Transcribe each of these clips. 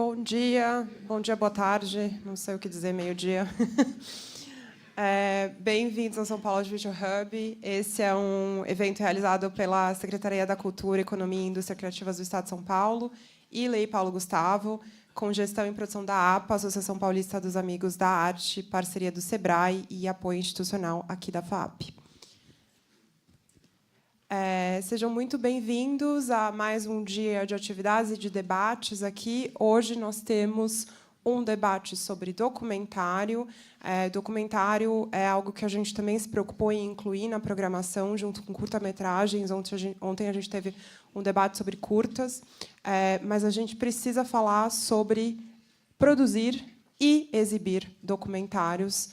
Bom dia, boa tarde, não sei o que dizer, meio-dia. Bem-vindos ao São Paulo Audiovisual Hub. Esse é um evento realizado pela Secretaria da Cultura, Economia e Indústria Criativas do Estado de São Paulo e Lei Paulo Gustavo, com gestão e produção da APA, Associação Paulista dos Amigos da Arte, parceria do SEBRAE e apoio institucional aqui da FAAP. Sejam muito bem-vindos a mais um dia de atividades e de debates aqui. Hoje nós temos um debate sobre documentário. Documentário é algo que a gente também se preocupou em incluir na programação, junto com curta-metragens. Ontem a gente teve um debate sobre curtas, mas a gente precisa falar sobre produzir e exibir documentários.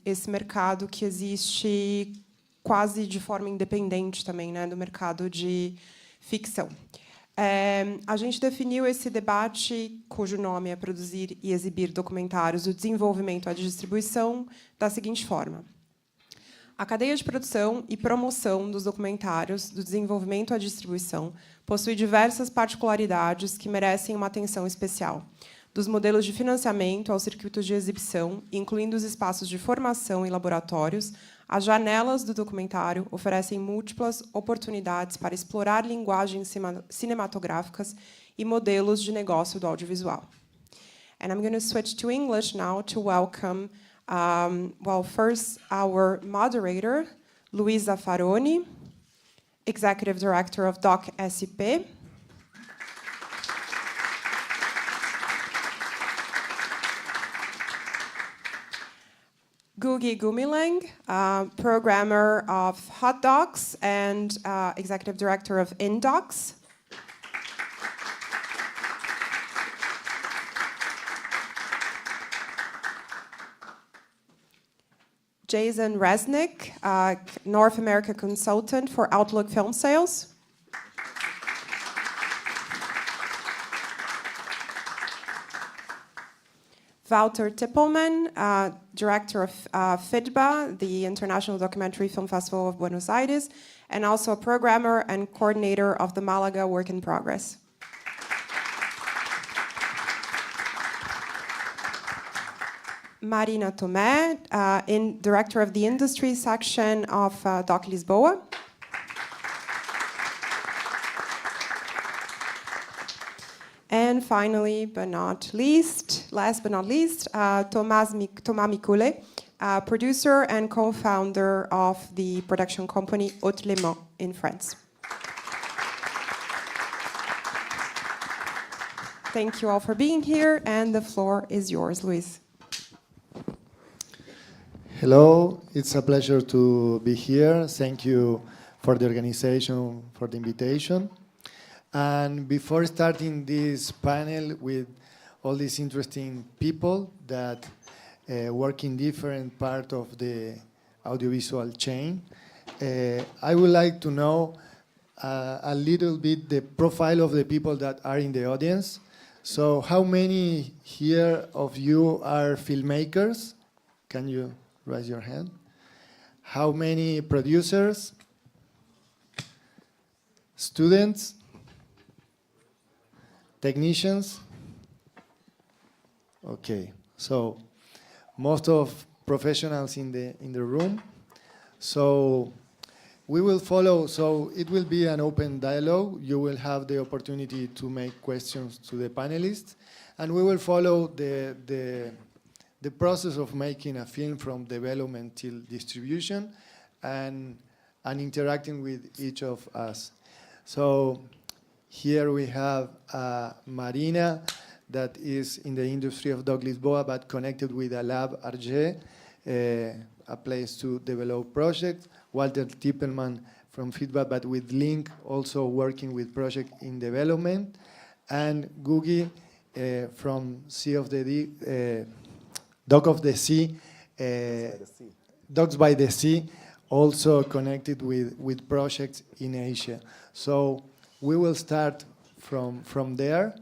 Esse mercado que existe quase de forma independente também, né, do mercado de ficção. A gente definiu esse debate, cujo nome é Produzir e Exibir Documentários, o desenvolvimento e a distribuição, da seguinte forma. A cadeia de produção e promoção dos documentários, do desenvolvimento à distribuição, possui diversas particularidades que merecem uma atenção especial. Dos modelos de financiamento aos circuitos de exibição, incluindo os espaços de formação e laboratórios, as janelas do documentário oferecem múltiplas oportunidades para explorar linguagens cinematográficas e modelos de negócio do audiovisual. And I'm going to switch to English now to welcome, first, our moderator, Luisa Faroni, Executive Director of DOC-SP. Gugi Gumilang, programmer of Hot Docs and executive director of InDocs. Jason Resnick, North America consultant for Outlook Film Sales. Wouter Tippelman, director of FIDBA, the International Documentary Film Festival of Buenos Aires, and also a programmer and coordinator of the Malaga Work in Progress. Marina Tomé, director of the industry section of Doc Lisboa. And finally, last but not least, Thomas Mikule, producer and co-founder of the production company Haute Les Mains in France. Thank you all for being here, and the floor is yours, Luis. Hello, it's a pleasure to be here. Thank you for the organization, for the invitation. And before starting this panel with all these interesting people that work in different parts of the audiovisual chain, I would like to know a little bit the profile of the people that are in the audience. So how many here of you are filmmakers? Can you raise your hand? How many producers? Students? Technicians? Okay, so most of professionals in the room. So we will follow, so it will be an open dialogue. You will have the opportunity to make questions to the panelists, and we will follow the process of making a film from development till distribution and interacting with each of us. So here we have Marina, that is in the industry of Doc Lisboa, but connected with a lab, Arge, a place to develop projects. Walter Tippelman from Feedback, but with Link, also working with project in development. And Gugi from Sea of the D, Doc of the Sea, Docs by the Sea, also connected with projects in Asia. So we will start from there,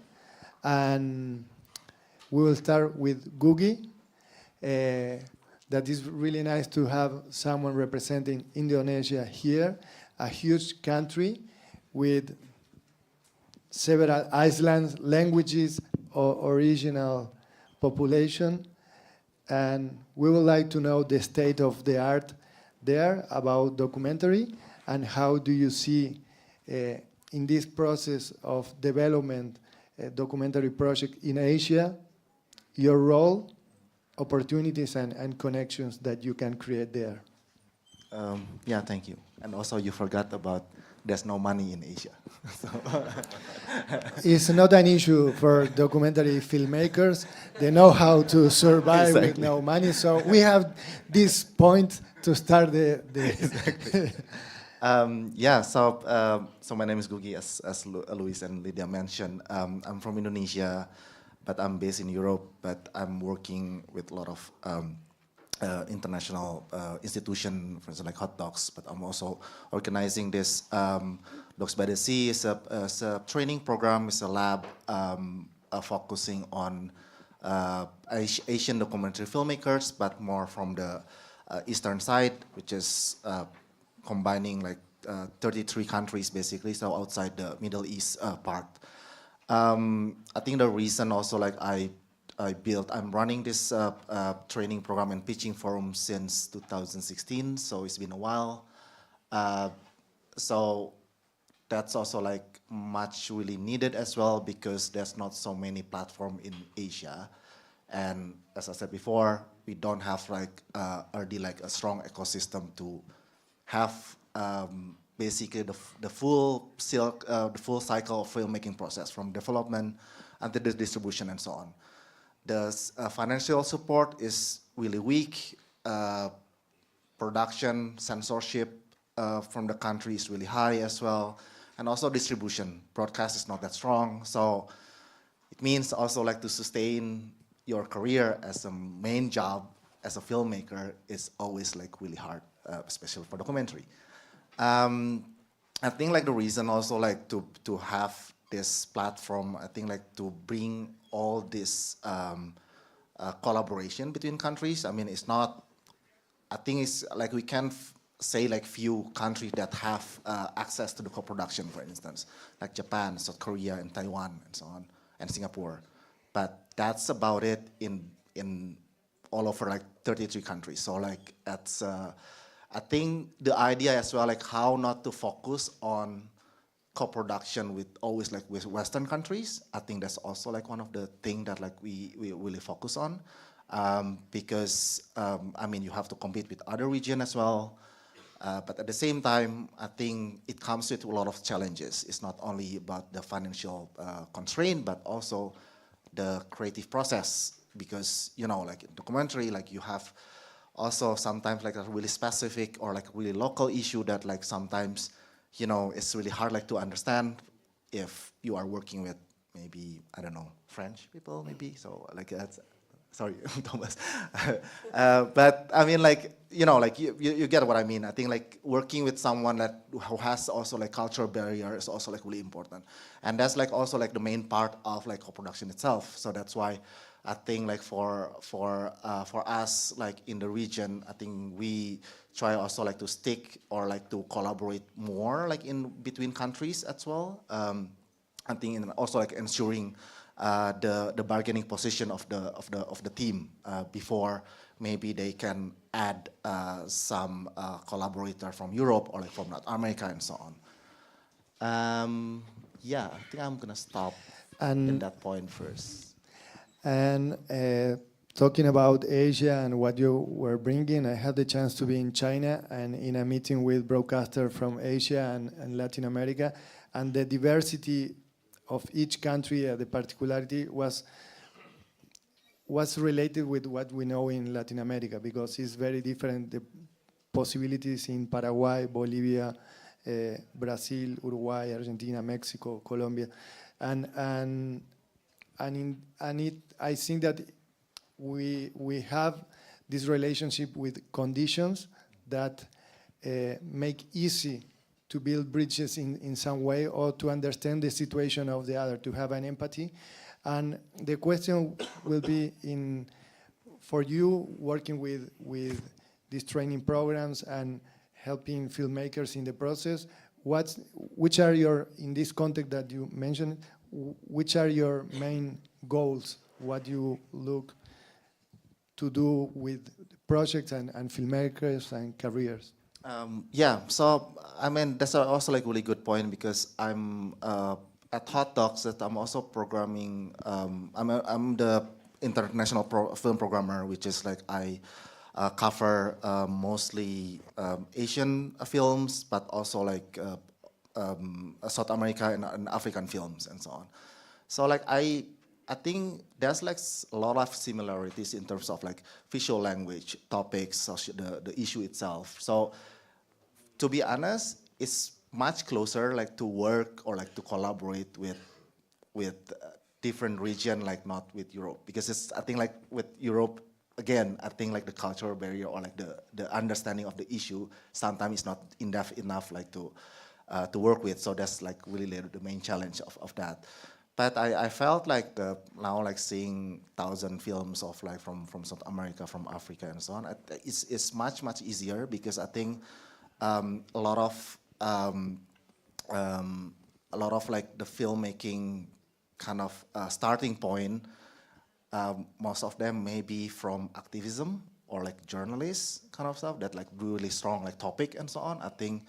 and we will start with Gugi. That is really nice to have someone representing Indonesia here, a huge country with several islands, languages, original population, and we would like to know the state of the art there about documentary, and how do you see in this process of development a documentary project in Asia, your role, opportunities, and connections that you can create there. Yeah, thank you. And also you forgot about there's no money in Asia. So It's not an issue for documentary filmmakers. They know how to survive with no money. So we have this point to start the Exactly. So my name is Gugi, as Luis and Lydia mentioned. I'm from Indonesia, but I'm based in Europe, but I'm working with a lot of international institution, for instance, like Hot Docs, but I'm also organizing this Docs by the Sea. It's a training program, it's a lab focusing on Asian documentary filmmakers, but more from the eastern side, which is combining like 33 countries basically, so outside the Middle East part. I think the reason also like I'm running this training program and pitching forum since 2016, so it's been a while. So that's also like much really needed as well, because there's not so many platforms in Asia. And as I said before, we don't have like already like a strong ecosystem to have basically the full cycle of filmmaking process, from development until the distribution and so on. The financial support is really weak. Production, censorship from the country is really high as well. And also distribution, broadcast is not that strong. So it means also like to sustain your career as a main job as a filmmaker is always like really hard, especially for documentary. I think like the reason also like to have this platform, I think like to bring all this collaboration between countries. I mean, it's not, I think it's like we can say like few countries that have access to the co-production, for instance, like Japan, South Korea, and Taiwan, and so on, and Singapore. But that's about it in all over like 33 countries. So like that's, I think the idea as well, like how not to focus on co-production with always like with Western countries. I think that's also like one of the things that like we really focus on, because I mean you have to compete with other regions as well, but at the same time I think it comes with a lot of challenges. It's not only about the financial constraint, but also the creative process, because you know like in documentary like you have also sometimes like a really specific or like really local issue that like sometimes you know, it's really hard like to understand if you are working with maybe, I don't know, French people maybe. So like that's, sorry, Thomas. But I mean like, you know, like you get what I mean. I think like working with someone that who has also like cultural barrier is also like really important. And that's like also like the main part of like co-production itself. So that's why I think like for us like in the region, I think we try also like to stick or like to collaborate more like in between countries as well. I think in also like ensuring the bargaining position of the team before maybe they can add some collaborator from Europe or like from North America and so on. Yeah, I think I'm gonna stop in that point first. And talking about Asia and what you were bringing, I had the chance to be in China and in a meeting with broadcasters from Asia and Latin America, and the diversity of each country, the particularity was related with what we know in Latin America, because it's very different, the possibilities in Paraguay, Bolivia, Brazil, Uruguay, Argentina, Mexico, Colombia, I think that we have this relationship with conditions that make easy to build bridges in some way, or to understand the situation of the other, to have an empathy. And the question will be for you working with these training programs and helping filmmakers in the process, which are your, in this context that you mentioned, which are your main goals, what you look to do with projects and filmmakers and careers. Yeah, so I mean that's also like really good point because I'm at Hot Docs that I'm also programming. I'm the international film programmer, which is like I cover mostly Asian films, but also like South America and African films and so on. So like I think there's like a lot of similarities in terms of like visual language, topics, the issue itself. So to be honest, it's much closer like to work or like to collaborate with different region, like not with Europe, because it's I think like with Europe again, I think like the cultural barrier or like the understanding of the issue sometimes is not in-depth enough like to work with. So that's like really the main challenge of that. But I felt like now like seeing 1,000 films of like from South America, from Africa and so on, it's much easier because I think a lot of like the filmmaking kind of starting point, most of them may be from activism or like journalists kind of stuff that like really strong like topic and so on. I think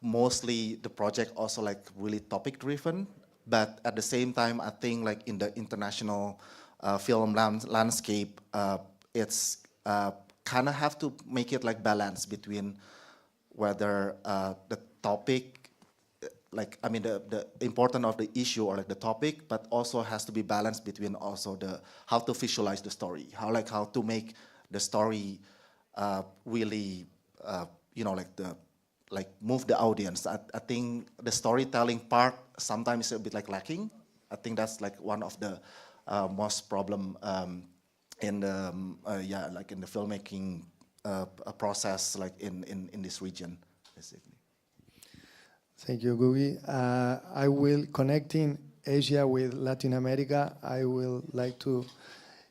mostly the project also like really topic driven, but at the same time I think like in the international film landscape, it's kind of have to make it like balance between whether the topic, like I mean the importance of the issue or like the topic, but also has to be balanced between also the how to visualize the story, how to make the story really like move the audience. I think the storytelling part sometimes is a bit like lacking. I think that's like one of the most problem in the like in the filmmaking process, like in this region, basically. Thank you, Gugi. I will connecting Asia with Latin America. I will like to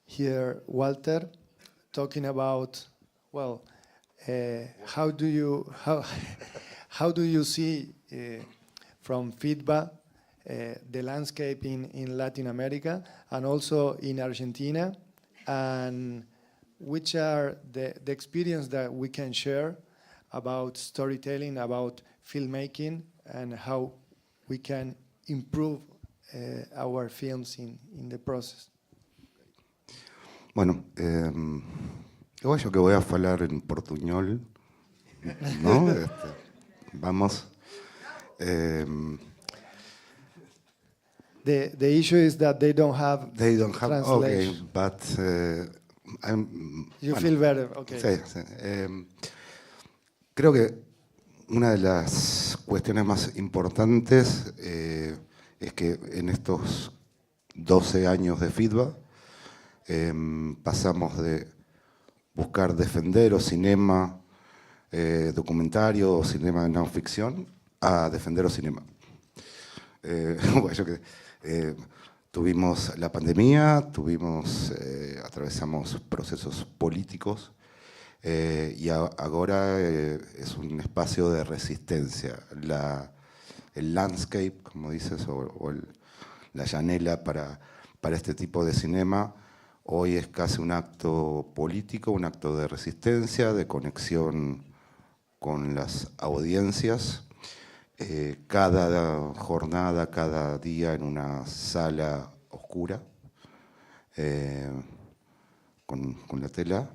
hear Walter talking about, well, how do you see from feedback the landscape in Latin America and also in Argentina, and which are the experience that we can share about storytelling, about filmmaking, and how we can improve our films in the process. Bueno, eu acho que voy a falar en portuñol, ¿no? Vamos. The issue is that they don't have translation. Okay, but You feel better, okay. Sí. Creo que una de las cuestiones más importantes es que en estos 12 años de feedback pasamos de buscar defender o cinema documentario o cinema de no ficción a defender o cinema. Tuvimos la pandemia, atravesamos procesos políticos y ahora es un espacio de resistencia. El landscape, como dices, o la llanela para este tipo de cinema, hoy es casi un acto político, un acto de resistencia, de conexión con las audiencias. Cada jornada, cada día en una sala oscura, con la tela,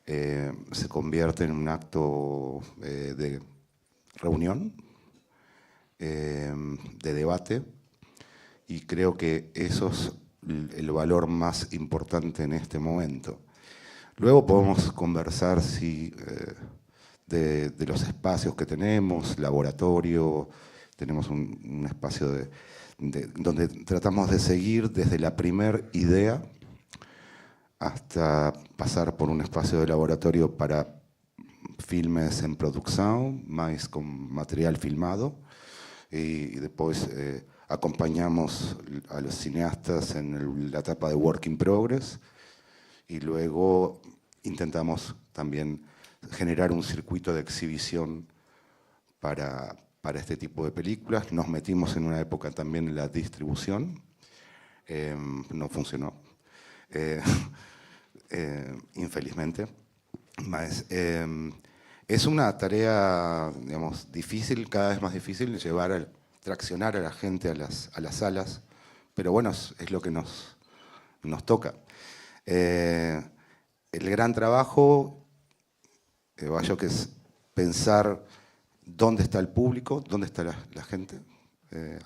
se convierte en un acto de reunión, de debate, y creo que eso es el valor más importante en este momento. Luego podemos conversar de los espacios que tenemos, laboratorio, tenemos un espacio donde tratamos de seguir desde la primer idea hasta pasar por un espacio de laboratorio para filmes en producción, más con material filmado, y después acompañamos a los cineastas en la etapa de work in progress, y luego intentamos también generar un circuito de exhibición para para este tipo de películas. Nos metimos en una época también en la distribución. No funcionó, infelizmente. Es una tarea, digamos, difícil, cada vez más difícil, traccionar a la gente a las salas, pero bueno, es lo que nos toca. El gran trabajo, vaya, que es pensar dónde está el público, dónde está la gente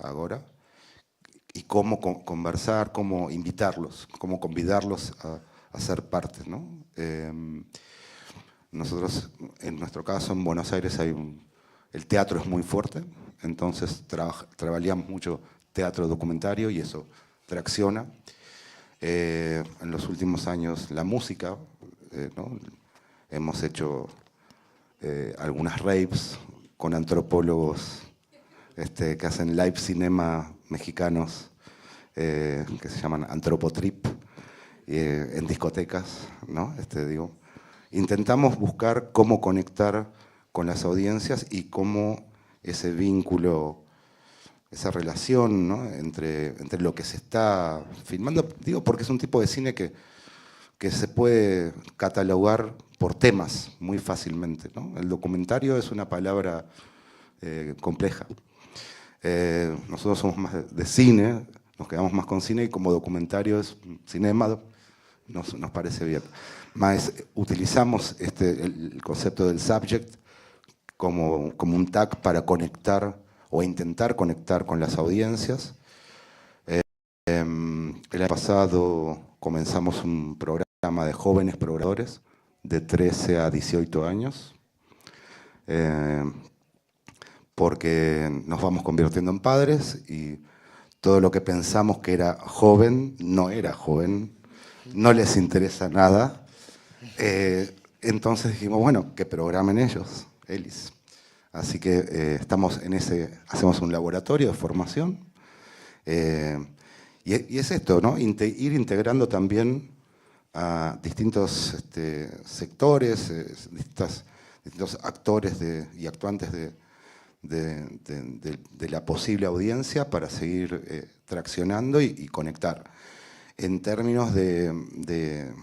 ahora, y cómo conversar, cómo invitarlos, cómo convidarlos a ser parte, ¿no? Nosotros, en nuestro caso, en Buenos Aires el teatro es muy fuerte, entonces trabajamos mucho teatro documentario y eso tracciona. En los últimos años la música, ¿no? Hemos hecho algunas raves con antropólogos que hacen live cinema mexicanos que se llaman Antropotrip en discotecas, ¿no? Intentamos buscar cómo conectar con las audiencias y cómo ese vínculo, esa relación, ¿no? entre lo que se está filmando, digo porque es un tipo de cine que se puede catalogar por temas muy fácilmente, ¿no? El documentario es una palabra compleja. Nosotros somos más de cine, nos quedamos más con cine y como documentario es cinema, nos parece bien. Más utilizamos el concepto del subject como un tag para conectar o intentar conectar con las audiencias. El año pasado comenzamos un programa de jóvenes programadores de 13 a 18 años, porque nos vamos convirtiendo en padres y todo lo que pensamos que era joven, no era joven, no les interesa nada. Entonces dijimos, bueno, que programen ellos, Elis. Así que estamos hacemos un laboratorio de formación. Y es esto, ¿no? Ir integrando también a distintos sectores, distintos actores y actuantes de la posible audiencia para seguir traccionando y conectar. En términos de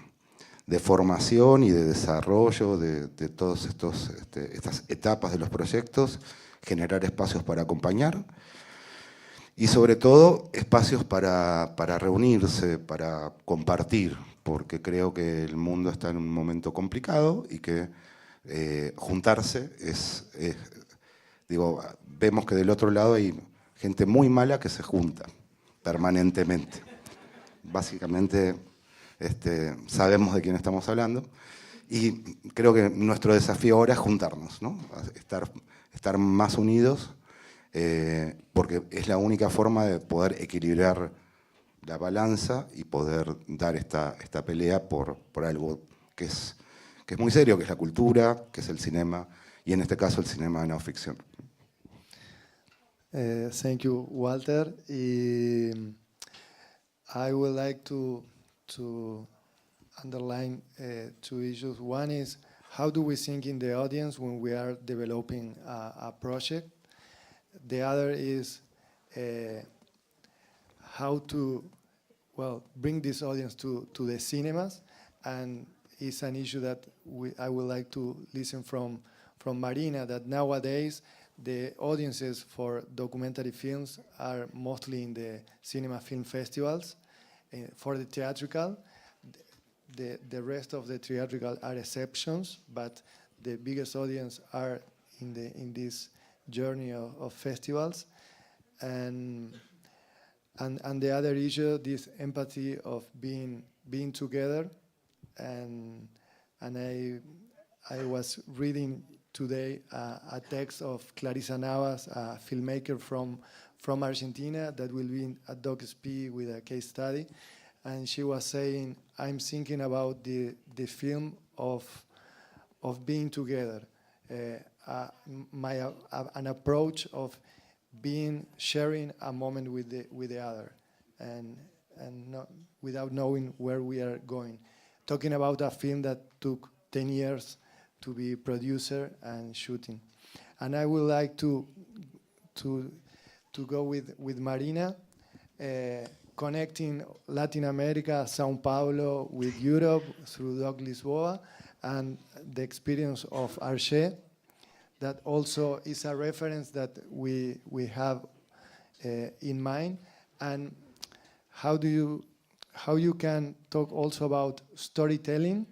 formación y de desarrollo de todas estas etapas de los proyectos, generar espacios para acompañar y sobre todo espacios para reunirse, para compartir, porque creo que el mundo está en un momento complicado y que juntarse digo, vemos que del otro lado hay gente muy mala que se junta permanentemente. Básicamente sabemos de quién estamos hablando y creo que nuestro desafío ahora es juntarnos, ¿no? Estar más unidos, porque es la única forma de poder equilibrar la balanza y poder dar esta pelea por algo que es muy serio, que es la cultura, que es el cinema, y en este caso el cinema de no ficción. Thank you, Walter. I would like to underline two issues. One is, how do we think in the audience when we are developing a project? The other is how to, bring this audience to the cinemas, and it's an issue that I would like to listen from Marina, that nowadays the audiences for documentary films are mostly in the cinema film festivals. For the theatrical, the rest of the theatrical are exceptions, but the biggest audience are in this journey of festivals. And the other issue, this empathy of being together. And I was reading today a text of Clarissa Navas, a filmmaker from Argentina that will be at DocSP with a case study. And she was saying, I'm thinking about the film of being together, an approach of sharing a moment with the other, and not, without knowing where we are going. Talking about a film that took 10 years to be producer and shooting. And I would like to to go with Marina, connecting Latin America, Sao Paulo, with Europe through Doc Lisboa, and the experience of Arche. That also is a reference that we have in mind. And how you can talk also about storytelling,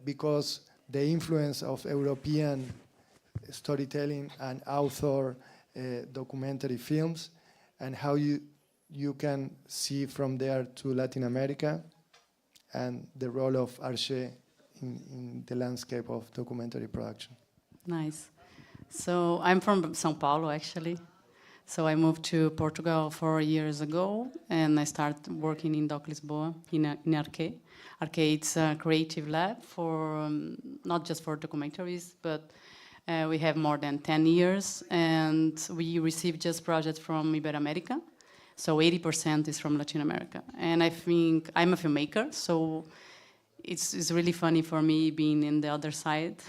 because the influence of European storytelling and author documentary films, and how you can see from there to Latin America, and the role of Arche in the landscape of documentary production. Nice. So I'm from São Paulo, actually. So I moved to Portugal 4 years ago, and I started working in Doc Lisboa, in Arche. Arche, it's a creative lab for, not just for documentaries, but we have more than 10 years, and we receive just projects from Iberoamerica. So 80% is from Latin America. And I think I'm a filmmaker, so it's really funny for me being in the other side.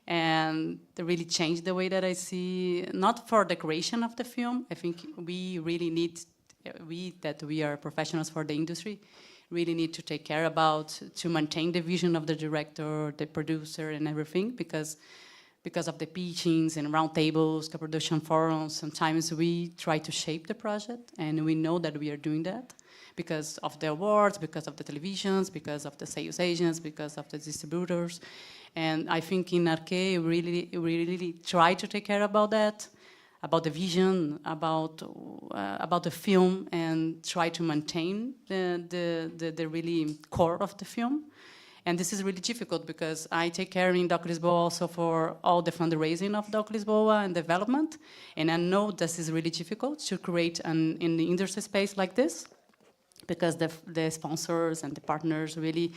And it really changed the way that I see, not for the creation of the film. I think we really need, we are professionals for the industry, really need to take care about, to maintain the vision of the director, the producer, and everything, because of the pitchings and roundtables, co-production forums, sometimes we try to shape the project, and we know that we are doing that because of the awards, because of the televisions, because of the sales agents, because of the distributors. And I think in Arche, we really try to take care about that, about the vision, about the film, and try to maintain the really core of the film. And this is really difficult because I take care in Doc Lisboa also for all the fundraising of Doc Lisboa and development. And I know this is really difficult to create in the industry space like this, because the sponsors and the partners really,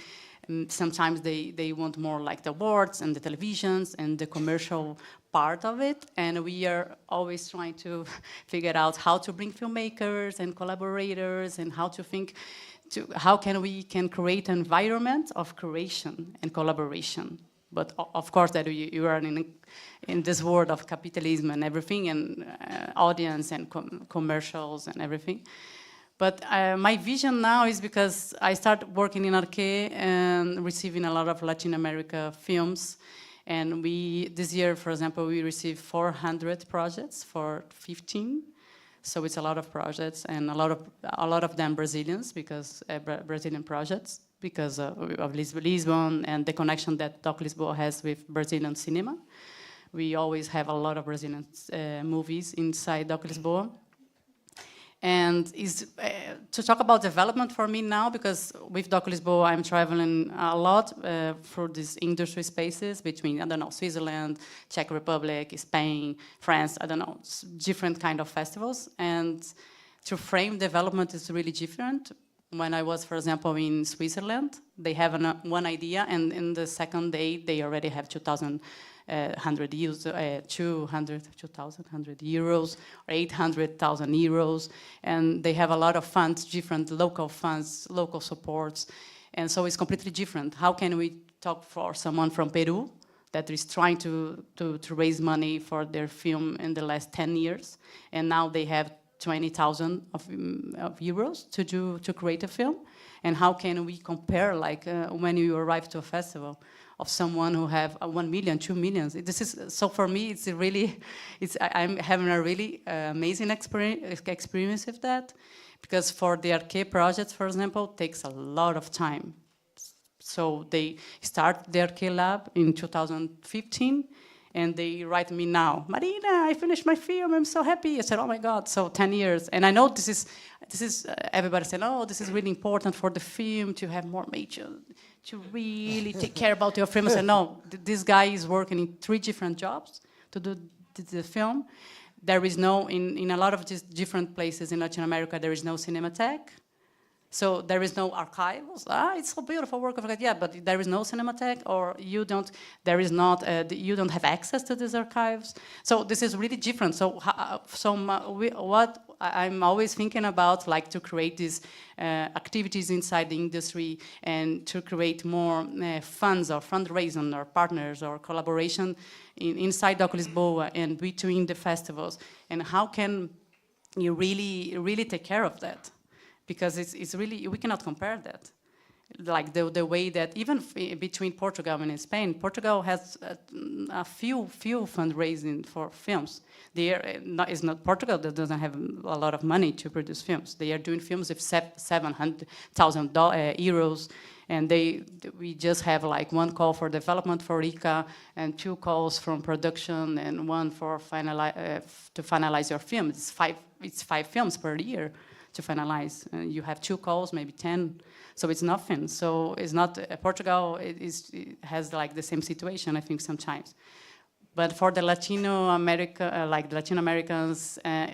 sometimes they want more like the awards and the televisions and the commercial part of it. And we are always trying to figure out how to bring filmmakers and collaborators, and how to think, how can we create an environment of creation and collaboration. But of course that you are in this world of capitalism and everything, and audience and commercials and everything. But my vision now is, because I started working in Arche and receiving a lot of Latin America films. And this year, for example, we received 400 projects for 15. So it's a lot of projects, and a lot of them Brazilians, because Brazilian projects, because of Lisbon and the connection that Doc Lisboa has with Brazilian cinema. We always have a lot of Brazilian movies inside Doc Lisboa. And to talk about development for me now, because with Doc Lisboa I'm traveling a lot for these industry spaces between, I don't know, Switzerland, Czech Republic, Spain, France, I don't know, different kind of festivals. And to frame development is really different. When I was, for example, in Switzerland, they have one idea, and in the second day they already have 2,000 euros, or 800,000 euros, and they have a lot of funds, different local funds, local supports, and so it's completely different. How can we talk for someone from Peru that is trying to raise money for their film in the last 10 years, and now they have 20,000 of euros to create a film? And how can we compare, like when you arrive to a festival, of someone who have 1 million, 2 million. This is, so for me, it's really, I'm having a really amazing experience with that, because for the Arche projects, for example, takes a lot of time. So they start the Arche lab in 2015, and they write me now, Marina, I finished my film, I'm so happy. I said, oh my God, so 10 years. And I know this is everybody saying, oh, this is really important for the film to have more major, to really take care about your film. I said, no, this guy is working in 3 different jobs to do the film. There is no, in a lot of these different places in Latin America, there is no cinematheque. So there is no archives. It's a beautiful work of art. Yeah, but there is no cinematheque, or you don't. There is not. You don't have access to these archives. So this is really different. So what I'm always thinking about, like, to create these activities inside the industry and to create more funds or fundraising or partners or collaboration inside Doc Lisboa and between the festivals. And how can you really take care of that? Because it's really, we cannot compare that. Like the way that even between Portugal and Spain, Portugal has a few fundraising for films. It's not Portugal that doesn't have a lot of money to produce films. They are doing films with 700,000 euros, and we just have like one call for development for ICA and 2 calls from production and one for to finalize your film. It's 5 films per year to finalize. You have 2 calls, maybe 10. So it's nothing. So it's not, Portugal it has like the same situation, I think, sometimes. But for the Latin Americans,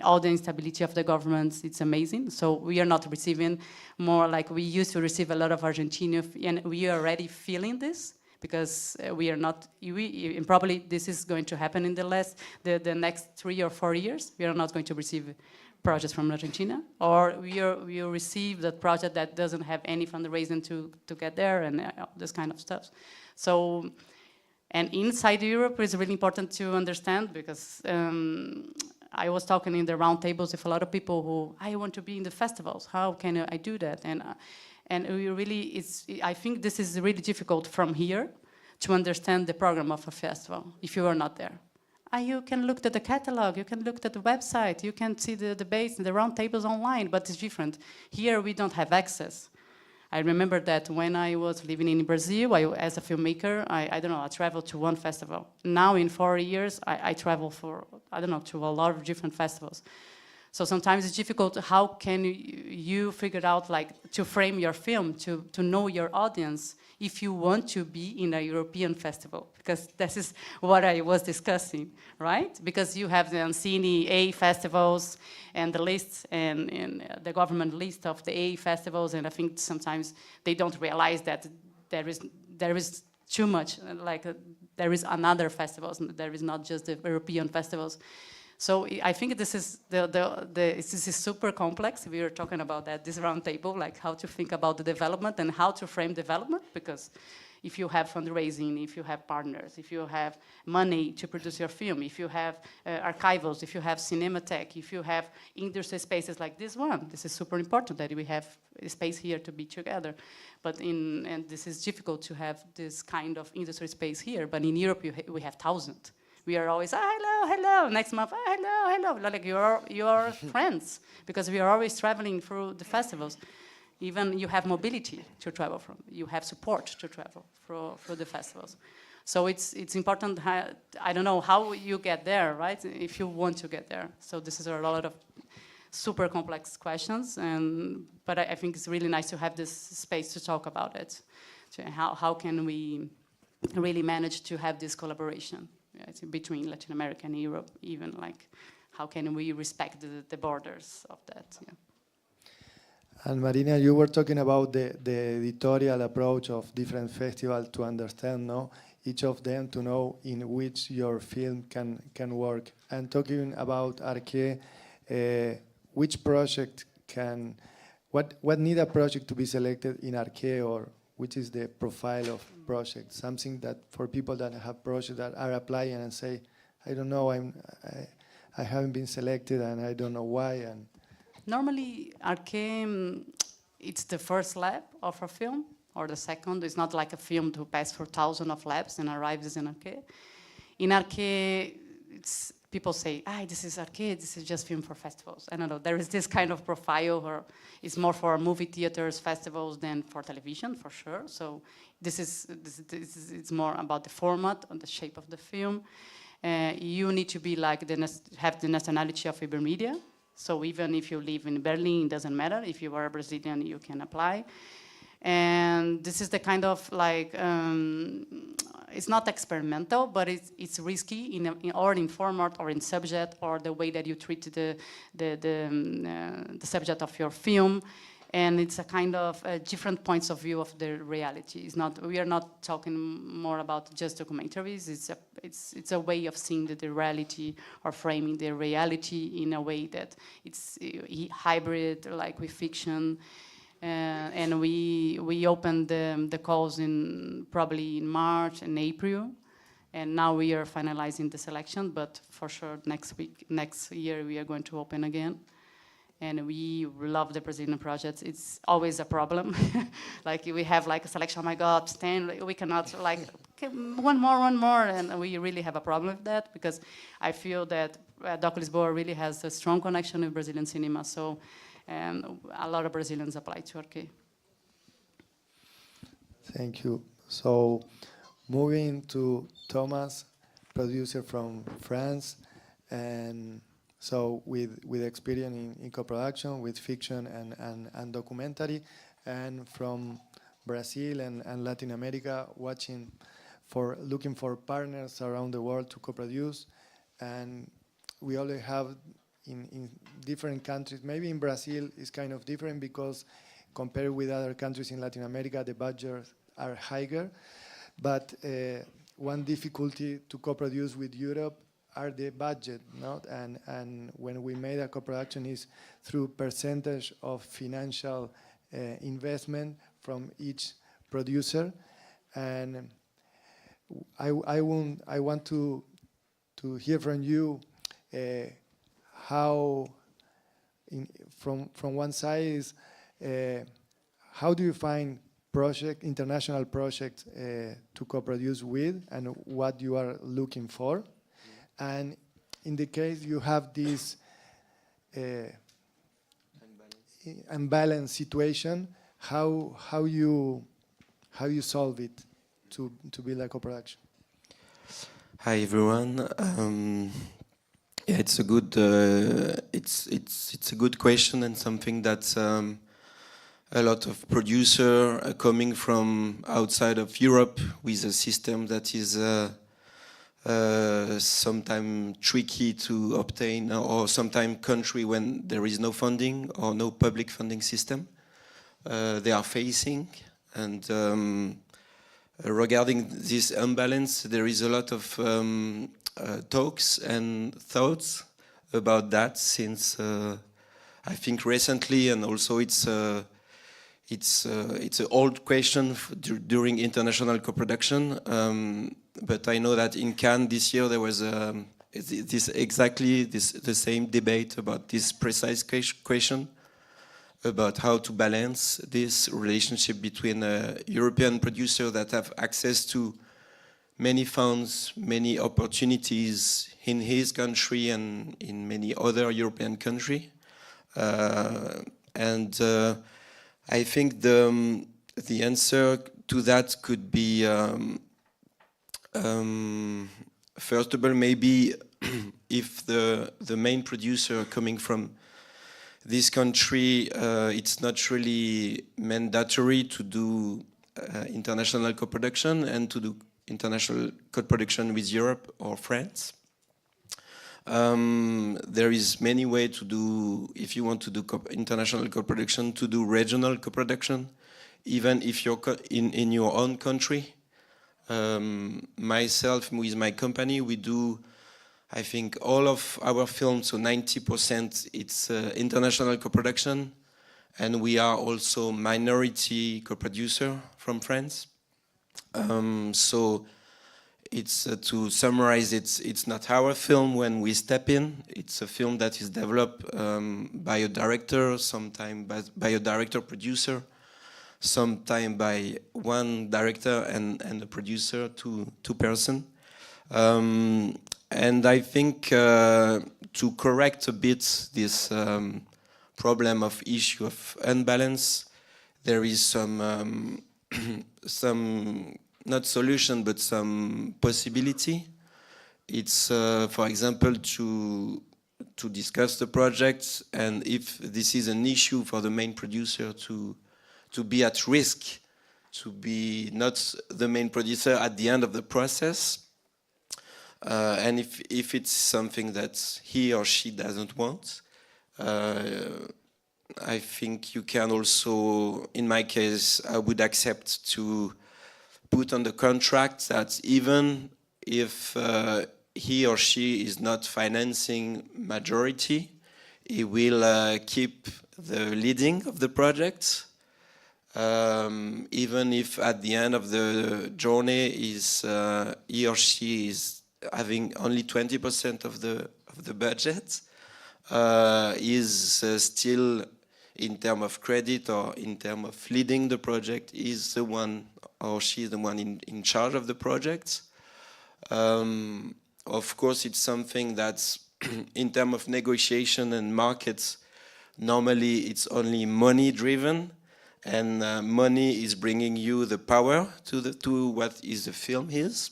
all the instability of the governments, it's amazing. So we are not receiving more like we used to receive a lot of Argentina, and we are already feeling this because we are not, and probably this is going to happen in the next 3 or 4 years. We are not going to receive projects from Argentina, or we receive that project that doesn't have any fundraising to get there, and this kind of stuff. So, and inside Europe is really important to understand, because I was talking in the round tables with a lot of people who, I want to be in the festivals, how can I do that? And we really, I think this is really difficult from here to understand the program of a festival if you are not there. You can look at the catalog, you can look at the website, you can see the debates and the round tables online, but it's different. Here we don't have access. I remember that when I was living in Brazil, as a filmmaker, I don't know, I traveled to one festival. Now in 4 years, I travel for, I don't know, to a lot of different festivals. So sometimes it's difficult. How can you figure out, like, to frame your film, to know your audience, if you want to be in a European festival? Because this is what I was discussing, right? Because you have the Ancini A festivals and the lists and the government list of the A festivals, and I think sometimes they don't realize that there is too much, like there is another festivals, there is not just the European festivals. So I think this is this is super complex. We were talking about that, this round table, like how to think about the development and how to frame development, because if you have fundraising, if you have partners, if you have money to produce your film, if you have archivals, if you have cinematheque, if you have industry spaces like this one, this is super important that we have a space here to be together. But and this is difficult to have this kind of industry space here, but in Europe we have thousands. We are always, hello, hello, next month, hello, hello, like you're friends, because we are always traveling through the festivals. Even you have mobility to travel from, you have support to travel through the festivals. So it's important, I don't know how you get there, right, if you want to get there. So this is a lot of super complex questions, but I think it's really nice to have this space to talk about it. So how can we really manage to have this collaboration? Between Latin America and Europe, even, like, how can we respect the borders of that? Yeah. And Marina, you were talking about the editorial approach of different festivals to understand, no, each of them, to know in which your film can work. And talking about Arque, which project what need a project to be selected in Arque, or which is the profile of project? Something that for people that have projects that are applying and say, I don't know, I haven't been selected and I don't know why. And normally, Arque, it's the first lab of a film, or the second. It's not like a film to pass through thousands of labs and arrives in Arque. In Arque, people say, this is Arque, this is just film for festivals. I don't know, there is this kind of profile, or it's more for movie theaters, festivals, than for television, for sure. So it's more about the format and the shape of the film. You need to be like have the nationality of Ibermedia. So even if you live in Berlin, it doesn't matter. If you are a Brazilian, you can apply. And this is the kind of, like, it's not experimental, but it's risky in format or in subject, or the way that you treat the subject of your film. And it's a kind of different points of view of the reality. It's not, we are not talking more about just documentaries. It's a way of seeing the reality, or framing the reality in a way that it's hybrid, like with fiction. And we opened the calls probably in March and April. And now we are finalizing the selection, but for sure next year we are going to open again. And we love the Brazilian projects. It's always a problem. Like we have like a selection, oh my God, 10, we cannot like, okay, one more. And we really have a problem with that, because I feel that Doc Lisboa really has a strong connection with Brazilian cinema. So a lot of Brazilians apply to Arque. Thank you. So moving to Thomas, producer from France, and so with experience in co-production, with fiction and documentary, and from Brazil and Latin America, looking for partners around the world to co-produce. And we already have in different countries, maybe in Brazil it's kind of different, because compared with other countries in Latin America, the budgets are higher. But one difficulty to co-produce with Europe are the budget, no? And when we made a co-production is through percentage of financial investment from each producer. And I want to hear from you how, from one side is how do you find international projects to co-produce with, and what you are looking for? And in the case you have this unbalanced situation, how you solve it to build a co-production? Hi everyone. Yeah, it's a good it's a good question, and something that a lot of producers are coming from outside of Europe with a system that is sometimes tricky to obtain, or sometimes country when there is no funding or no public funding system they are facing. And regarding this imbalance, there is a lot of talks and thoughts about that since I think recently, and also it's an old question during international co-production. But I know that in Cannes this year there was the same debate about this precise question, about how to balance this relationship between European producers that have access to many funds, many opportunities in his country and in many other European countries. And I think the answer to that could be, first of all, maybe if the main producer coming from this country, it's not really mandatory to do international co-production and to do international co-production with Europe or France. There is many ways to do, if you want to do international co-production, to do regional co-production, even if you're in your own country. Myself, with my company, we do, I think, all of our films, so 90% it's international co-production, and we are also minority co-producer from France. So it's to summarize, it's not our film when we step in. It's a film that is developed by a director, sometimes by a director producer, sometimes by one director and a producer, two person. And I think to correct a bit this problem of issue of unbalance, there is some not solution, but some possibility. It's, for example, to discuss the project, and if this is an issue for the main producer to be at risk, to be not the main producer at the end of the process, and if it's something that he or she doesn't want, I think you can also, in my case, I would accept to put on the contract that even if he or she is not financing majority, he will keep the leading of the project, even if at the end of the journey he or she is having only 20% of the budget, is still, in terms of credit or in terms of leading the project, is the one or she is the one in charge of the project. Of course, it's something that's in terms of negotiation and markets, normally it's only money driven, and money is bringing you the power to what is the film is.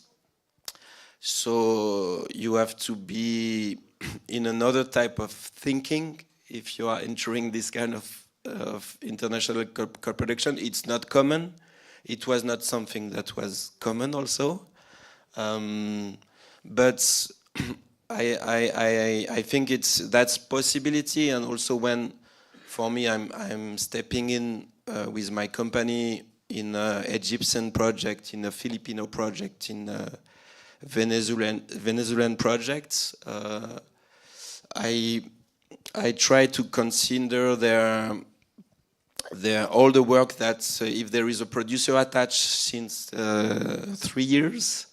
So you have to be in another type of thinking if you are entering this kind of international co-production. It's not common. It was not something that was common also. But I think that's possibility, and also when, for me, I'm stepping in with my company in an Egyptian project, in a Filipino project, in a Venezuelan projects. I try to consider all the work that if there is a producer attached since 3 years,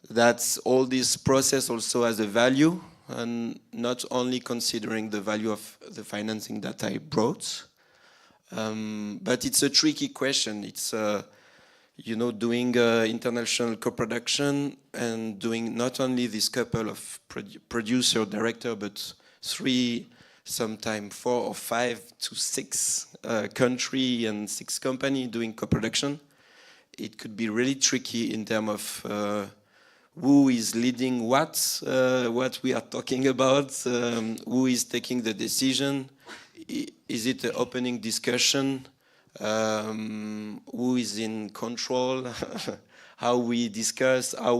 that all this process also has a value, and not only considering the value of the financing that I brought. But it's a tricky question. It's doing international co-production and doing not only this couple of producer, director, but 3, sometimes 4 or 5 to 6 country and 6 company doing co-production. It could be really tricky in terms of who is leading what we are talking about, who is taking the decision, is it an opening discussion, who is in control, how we discuss, how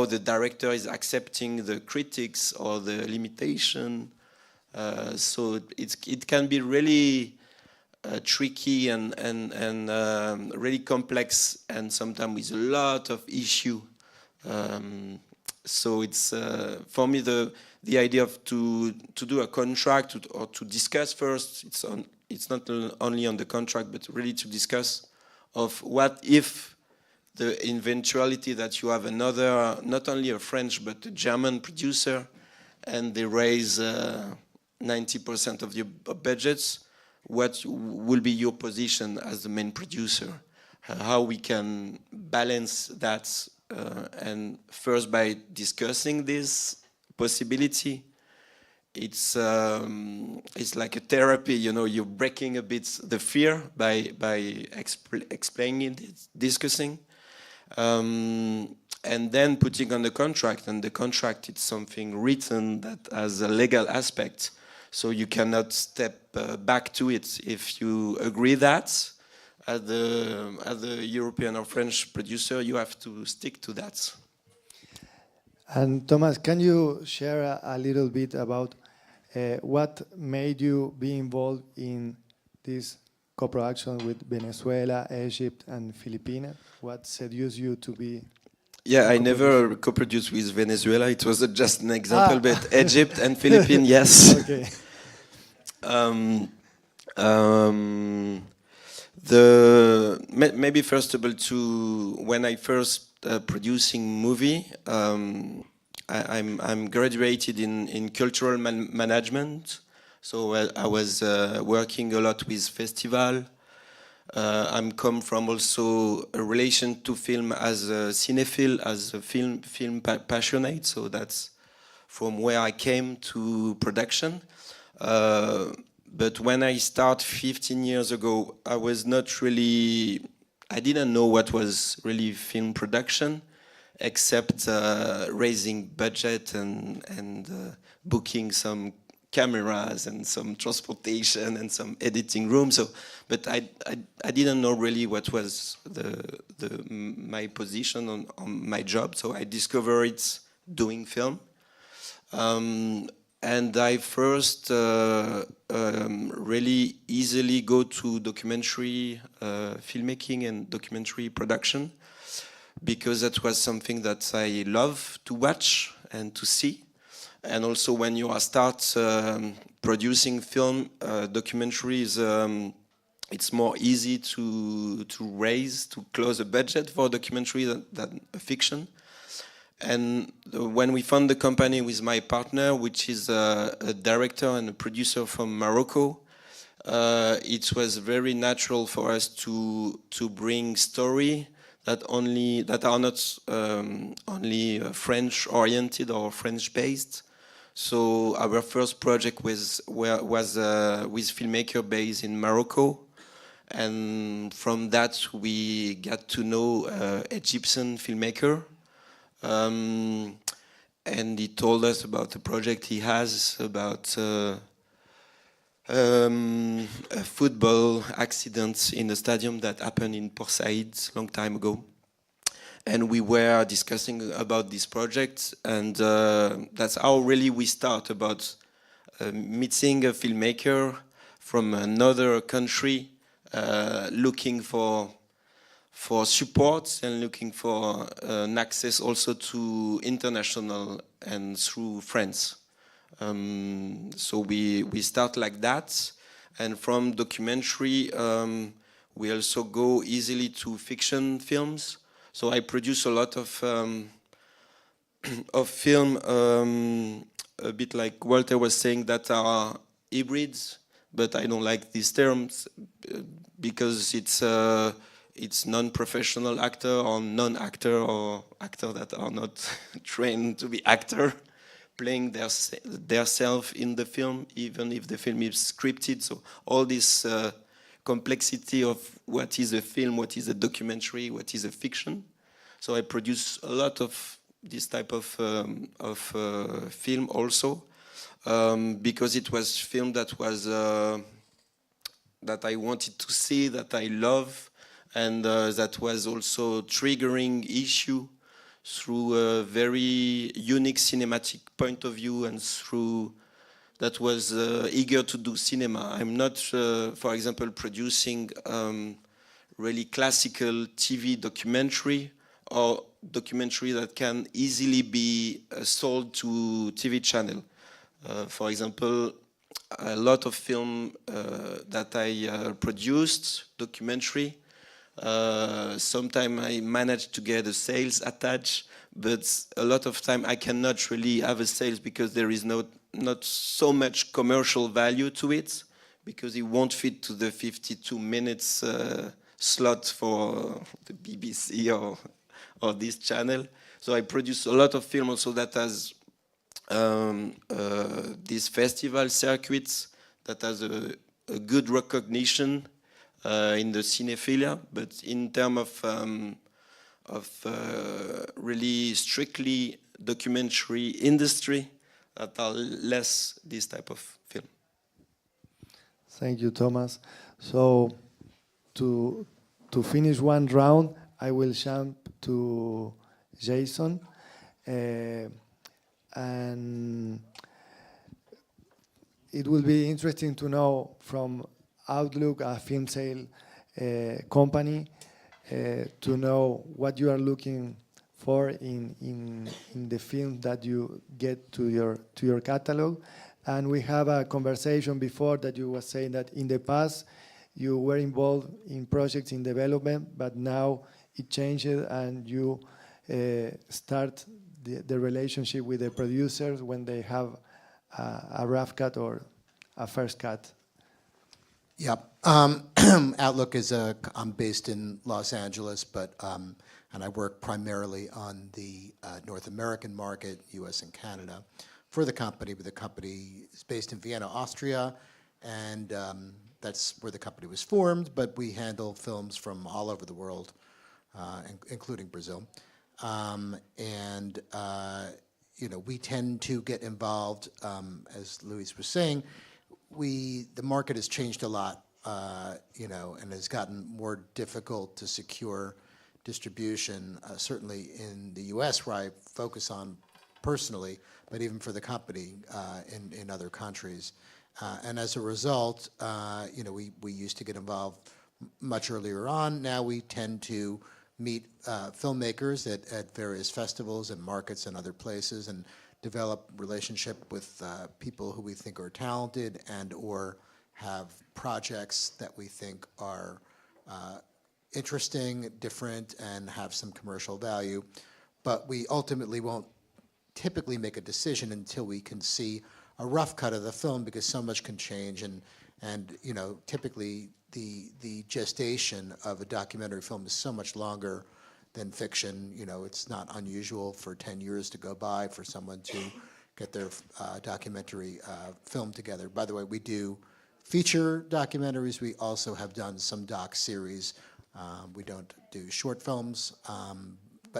the director is accepting the critics or the limitation. So it can be really tricky and really complex, and sometimes with a lot of issue. So it's for me the idea of to do a contract or to discuss first. It's not only on the contract, but really to discuss of what if the eventuality that you have another, not only a French but a German producer, and they raise 90% of your budgets. What will be your position as the main producer? How we can balance that, and first by discussing this possibility. It's like a therapy, you're breaking a bit the fear by explaining it, discussing, and then putting on the contract. And the contract, it's something written that has a legal aspect. So you cannot step back to it. If you agree that, as the European or French producer, you have to stick to that. And Thomas, can you share a little bit about what made you be involved in this co-production with Venezuela, Egypt, and Philippines? What seduced you to be? Yeah, I never co-produced with Venezuela. It was just an example, but Egypt and Philippines, yes. Okay. Maybe first of all, when I first producing movie, I'm graduated in cultural management, so I was working a lot with festival. I'm come from also a relation to film as a cinephile, as a film passionate. So that's from where I came to production. But when I start 15 years ago, I didn't know what was really film production, except raising budget and booking some cameras and some transportation and some editing room. So, but I didn't know really what was my position on my job. So I discovered it doing film. and I first really easily go to documentary filmmaking and documentary production, because that was something that I love to watch and to see. And also when you start producing film, documentaries, it's more easy to close a budget for a documentary than a fiction. And when we found the company with my partner, which is a director and a producer from Morocco, it was very natural for us to bring story that are not only French oriented or French based. So our first project was with filmmaker based in Morocco, and from that we got to know Egyptian filmmaker. And he told us about the project he has about a football accident in the stadium that happened in Port Said long time ago. And we were discussing about this project, and that's how really we start about meeting a filmmaker from another country, looking for support and looking for an access also to international and through friends. So we start like that, and from documentary we also go easily to fiction films. So I produce a lot of film, a bit like Walter was saying, that are hybrids, but I don't like these terms because it's non-professional actor or non-actor or actor that are not trained to be actor, playing their self in the film, even if the film is scripted. So all this complexity of what is a film, what is a documentary, what is a fiction. So I produce a lot of this type of film also, because it was film that was that I wanted to see, that I love, and that was also triggering issue through a very unique cinematic point of view, and through that was eager to do cinema. I'm not, for example, producing really classical TV documentary or documentary that can easily be sold to TV channel. For example, a lot of film that I produced, documentary, sometimes I manage to get a sales attached, but a lot of time I cannot really have a sales because there is not so much commercial value to it, because it won't fit to the 52 minutes slot for the BBC or this channel. So I produce a lot of film also that has these festival circuits, that has a good recognition in the cinephilia, but in terms of really strictly documentary industry, that are less this type of film. Thank you, Thomas. So to finish one round, I will jump to Jason, and it will be interesting to know from Outlook, a film sale company, to know what you are looking for in the film that you get to your catalog. And we have a conversation before that you were saying that in the past you were involved in projects in development, but now it changed and you start the relationship with the producers when they have a rough cut or a first cut. Yeah, Outlook is I'm based in Los Angeles, but and I work primarily on the North American market, U.S. and Canada, for the company. But the company is based in Vienna, Austria, and that's where the company was formed. But we handle films from all over the world, including Brazil, and you know, we tend to get involved, as Luis was saying. The market has changed a lot, you know, and has gotten more difficult to secure distribution, certainly in the U.S., where I focus on personally, but even for the company in other countries. And as a result, we used to get involved much earlier on. Now we tend to meet filmmakers at various festivals and markets and other places and develop relationship with people who we think are talented and or have projects that we think are interesting, different, and have some commercial value. But we ultimately won't typically make a decision until we can see a rough cut of the film, because so much can change, and typically the gestation of a documentary film is so much longer than fiction. It's not unusual for 10 years to go by for someone to get their documentary film together. By the way, we do feature documentaries. We also have done some doc series. We don't do short films,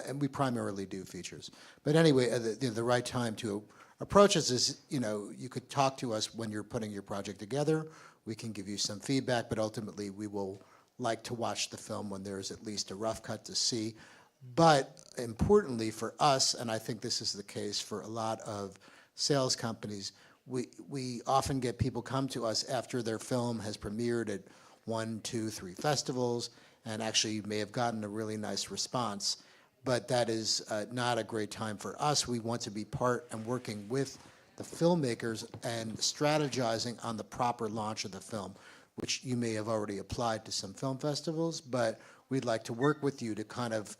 and we primarily do features. But anyway, the right time to approach us is, you could talk to us when you're putting your project together. We can give you some feedback, but ultimately we will like to watch the film when there's at least a rough cut to see. But importantly for us, and I think this is the case for a lot of sales companies, we often get people come to us after their film has premiered at 1, 2, 3 festivals, and actually may have gotten a really nice response. But that is not a great time for us. We want to be part and working with the filmmakers and strategizing on the proper launch of the film, which you may have already applied to some film festivals, but we'd like to work with you to kind of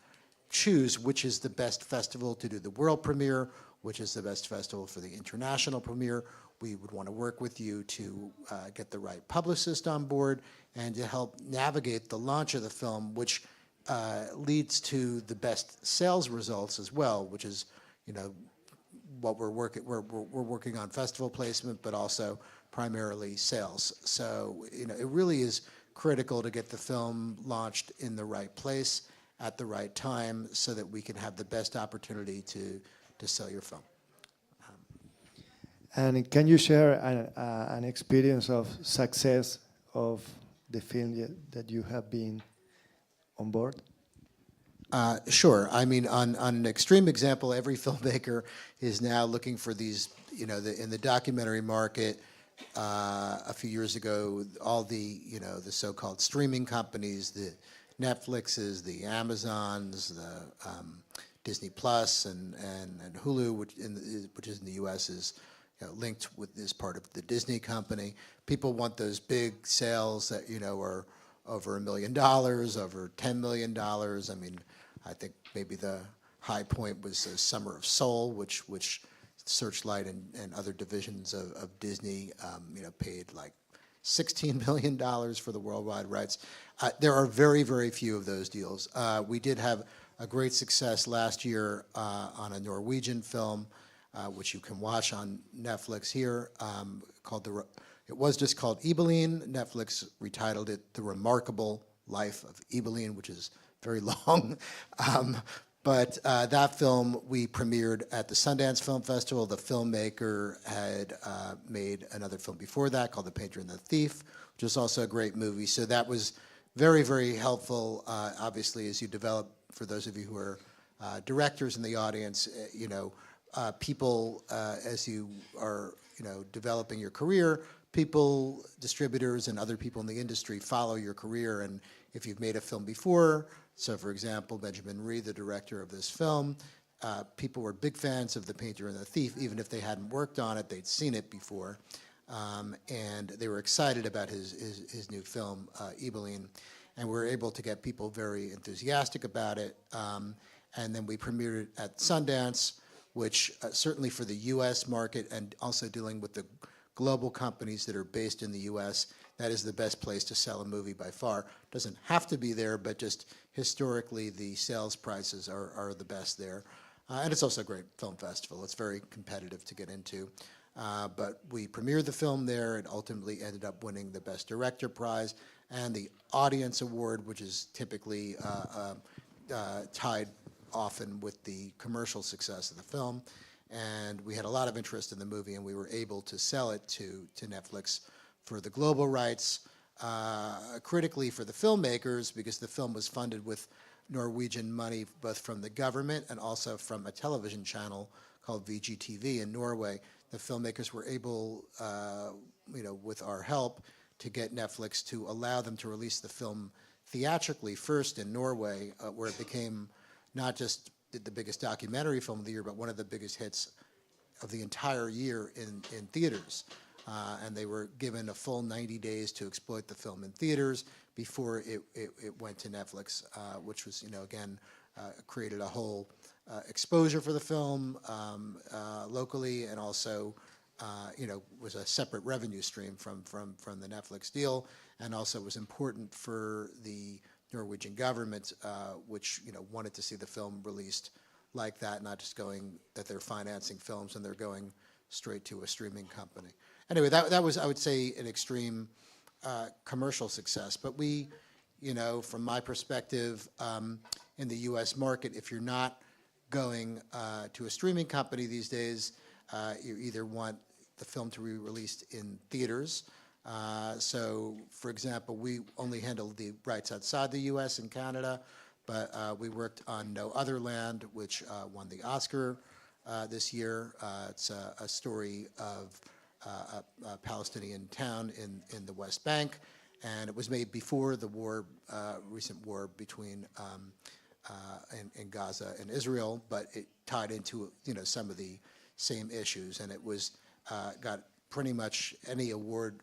choose which is the best festival to do the world premiere, which is the best festival for the international premiere. We would want to work with you to get the right publicist on board and to help navigate the launch of the film, which leads to the best sales results as well, which is, what we're working on festival placement, but also primarily sales. So, it really is critical to get the film launched in the right place at the right time so that we can have the best opportunity to sell your film. And can you share an experience of success of the film that you have been on board? Sure. I mean, on an extreme example, every filmmaker is now looking for these, in the documentary market. A few years ago, all the so-called streaming companies, the Netflixes, the Amazons, the Disney Plus, and Hulu, which is in the U.S. is linked with is part of the Disney company. People want those big sales that are over $1 million, over $10 million. I mean, I think maybe the high point was Summer of Soul, which Searchlight and other divisions of Disney, paid like $16 million for the worldwide rights. There are very, very few of those deals. We did have a great success last year on a Norwegian film, which you can watch on Netflix here, it was just called Ebeline. Netflix retitled it The Remarkable Life of Ebeline, which is very long. But that film we premiered at the Sundance Film Festival. The filmmaker had made another film before that called The Painter and the Thief, which is also a great movie. So that was very, very helpful, obviously, as you develop, for those of you who are directors in the audience, people, as you are developing your career, people, distributors, and other people in the industry follow your career. And if you've made a film before, so for example, Benjamin Reed, the director of this film, people were big fans of The Painter and the Thief. Even if they hadn't worked on it, they'd seen it before. And they were excited about his new film, Ebeline. And we were able to get people very enthusiastic about it. And then we premiered it at Sundance, which certainly for the US market and also dealing with the global companies that are based in the US, that is the best place to sell a movie by far. Doesn't have to be there, but just historically the sales prices are the best there. And it's also a great film festival. It's very competitive to get into. But we premiered the film there and ultimately ended up winning the Best Director prize and the Audience Award, which is typically tied often with the commercial success of the film. And we had a lot of interest in the movie, and we were able to sell it to Netflix for the global rights, critically for the filmmakers, because the film was funded with Norwegian money, both from the government and also from a television channel called VGTV in Norway. The filmmakers were able, with our help, to get Netflix to allow them to release the film theatrically first in Norway, where it became not just the biggest documentary film of the year, but one of the biggest hits of the entire year in theaters. And they were given a full 90 days to exploit the film in theaters before it went to Netflix, which was, again, created a whole exposure for the film locally, and also, was a separate revenue stream from the Netflix deal, and also was important for the Norwegian government, which wanted to see the film released like that, not just that they're financing films and they're going straight to a streaming company. Anyway, that was, I would say, an extreme commercial success. But we, from my perspective, in the U.S. market, if you're not going to a streaming company these days, you either want the film to be released in theaters. So, for example, we only handled the rights outside the U.S. and Canada, but we worked on No Other Land, which won the Oscar this year. It's a story of a Palestinian town in the West Bank, and it was made before the war, recent war between in Gaza and Israel, but it tied into some of the same issues, and it was got pretty much every award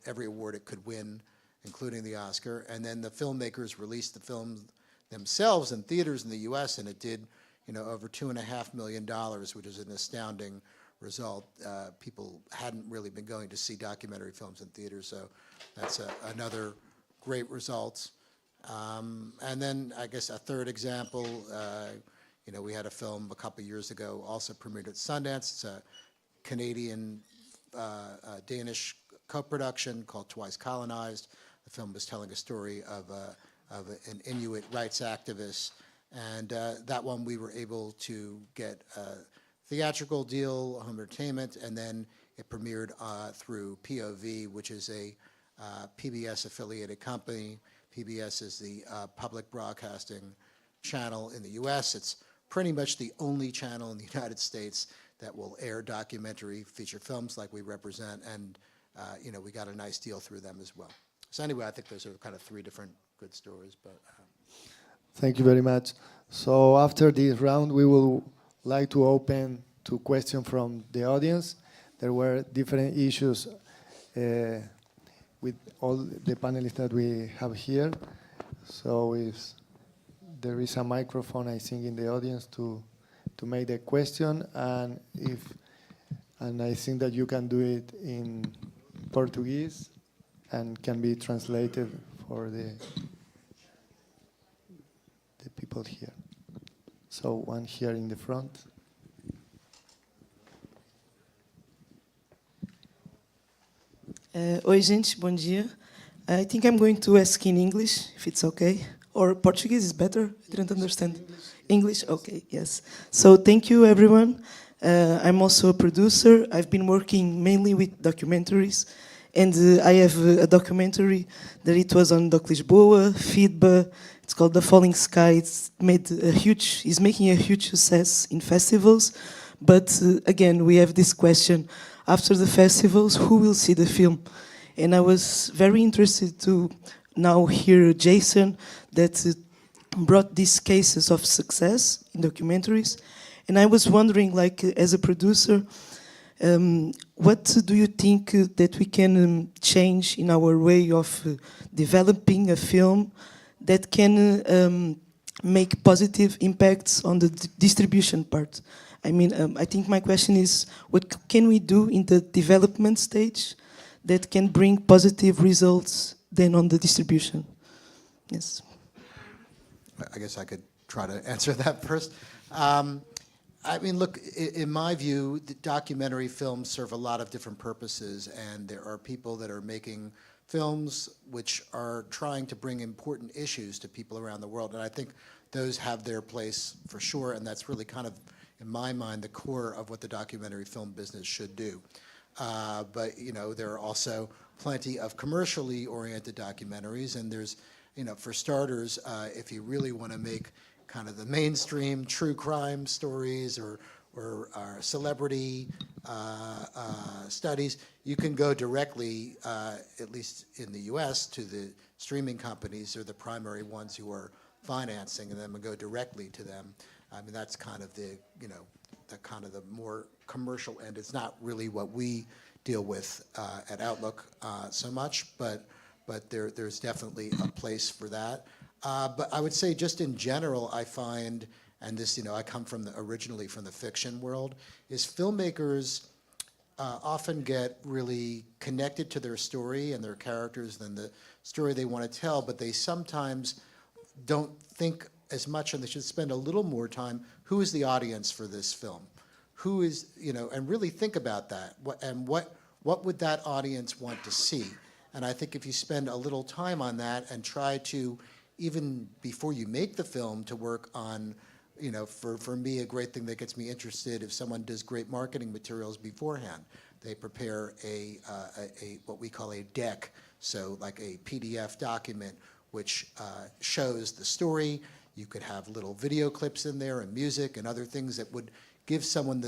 it could win, including the Oscar. And then the filmmakers released the film themselves in theaters in the U.S., and it did over $2.5 million, which is an astounding result. People hadn't really been going to see documentary films in theaters, so that's another great result. And then I guess a third example, we had a film a couple years ago, also premiered at Sundance. It's a Canadian Danish co-production called Twice Colonized. The film was telling a story of an Inuit rights activist, and that one we were able to get a theatrical deal, home entertainment, and then it premiered through POV, which is a PBS affiliated company. PBS is the public broadcasting channel in the U.S. It's pretty much the only channel in the United States that will air documentary feature films like we represent, and we got a nice deal through them as well. So anyway, I think those are kind of three different good stories. But Thank you very much. So after this round, we will like to open to questions from the audience. There were different issues with all the panelists that we have here. So if there is a microphone, I think, in the audience to make the question, and I think that you can do it in Portuguese and can be translated for the people here. So one here in the front. Oi, gente, bom dia. I think I'm going to ask in English, if it's okay. Or Portuguese is better? I didn't understand. English? Okay, yes. So thank you, everyone. I'm also a producer. I've been working mainly with documentaries. And I have a documentary that it was on Doc Lisboa, FIDBA. It's called The Falling Sky. It's making a huge success in festivals. But again, we have this question. After the festivals, who will see the film? And I was very interested to now hear Jason that brought these cases of success in documentaries. And I was wondering, like, as a producer, what do you think that we can change in our way of developing a film that can make positive impacts on the distribution part? I mean, I think my question is, what can we do in the development stage that can bring positive results then on the distribution? Yes. I guess I could try to answer that first. I mean, look, in my view, the documentary films serve a lot of different purposes, and there are people that are making films which are trying to bring important issues to people around the world, and I think those have their place for sure, and that's really kind of, in my mind, the core of what the documentary film business should do. But, there are also plenty of commercially oriented documentaries, and there's, for starters, if you really want to make kind of the mainstream true crime stories or celebrity studies, you can go directly, at least in the US, to the streaming companies. They're the primary ones who are financing, and then go directly to them. I mean, that's kind of the, the more commercial end. It's not really what we deal with at Outlook so much, but there's definitely a place for that. But I would say just in general, I find, and this, I come originally from the fiction world, is filmmakers often get really connected to their story and their characters and the story they want to tell, but they sometimes don't think as much, and they should spend a little more time, who is the audience for this film? Who is, and really think about that. What would that audience want to see? And I think if you spend a little time on that and try to, even before you make the film, to work on, for me, a great thing that gets me interested, if someone does great marketing materials beforehand, they prepare a what we call a deck, so like a PDF document, which shows the story. You could have little video clips in there and music and other things that would give someone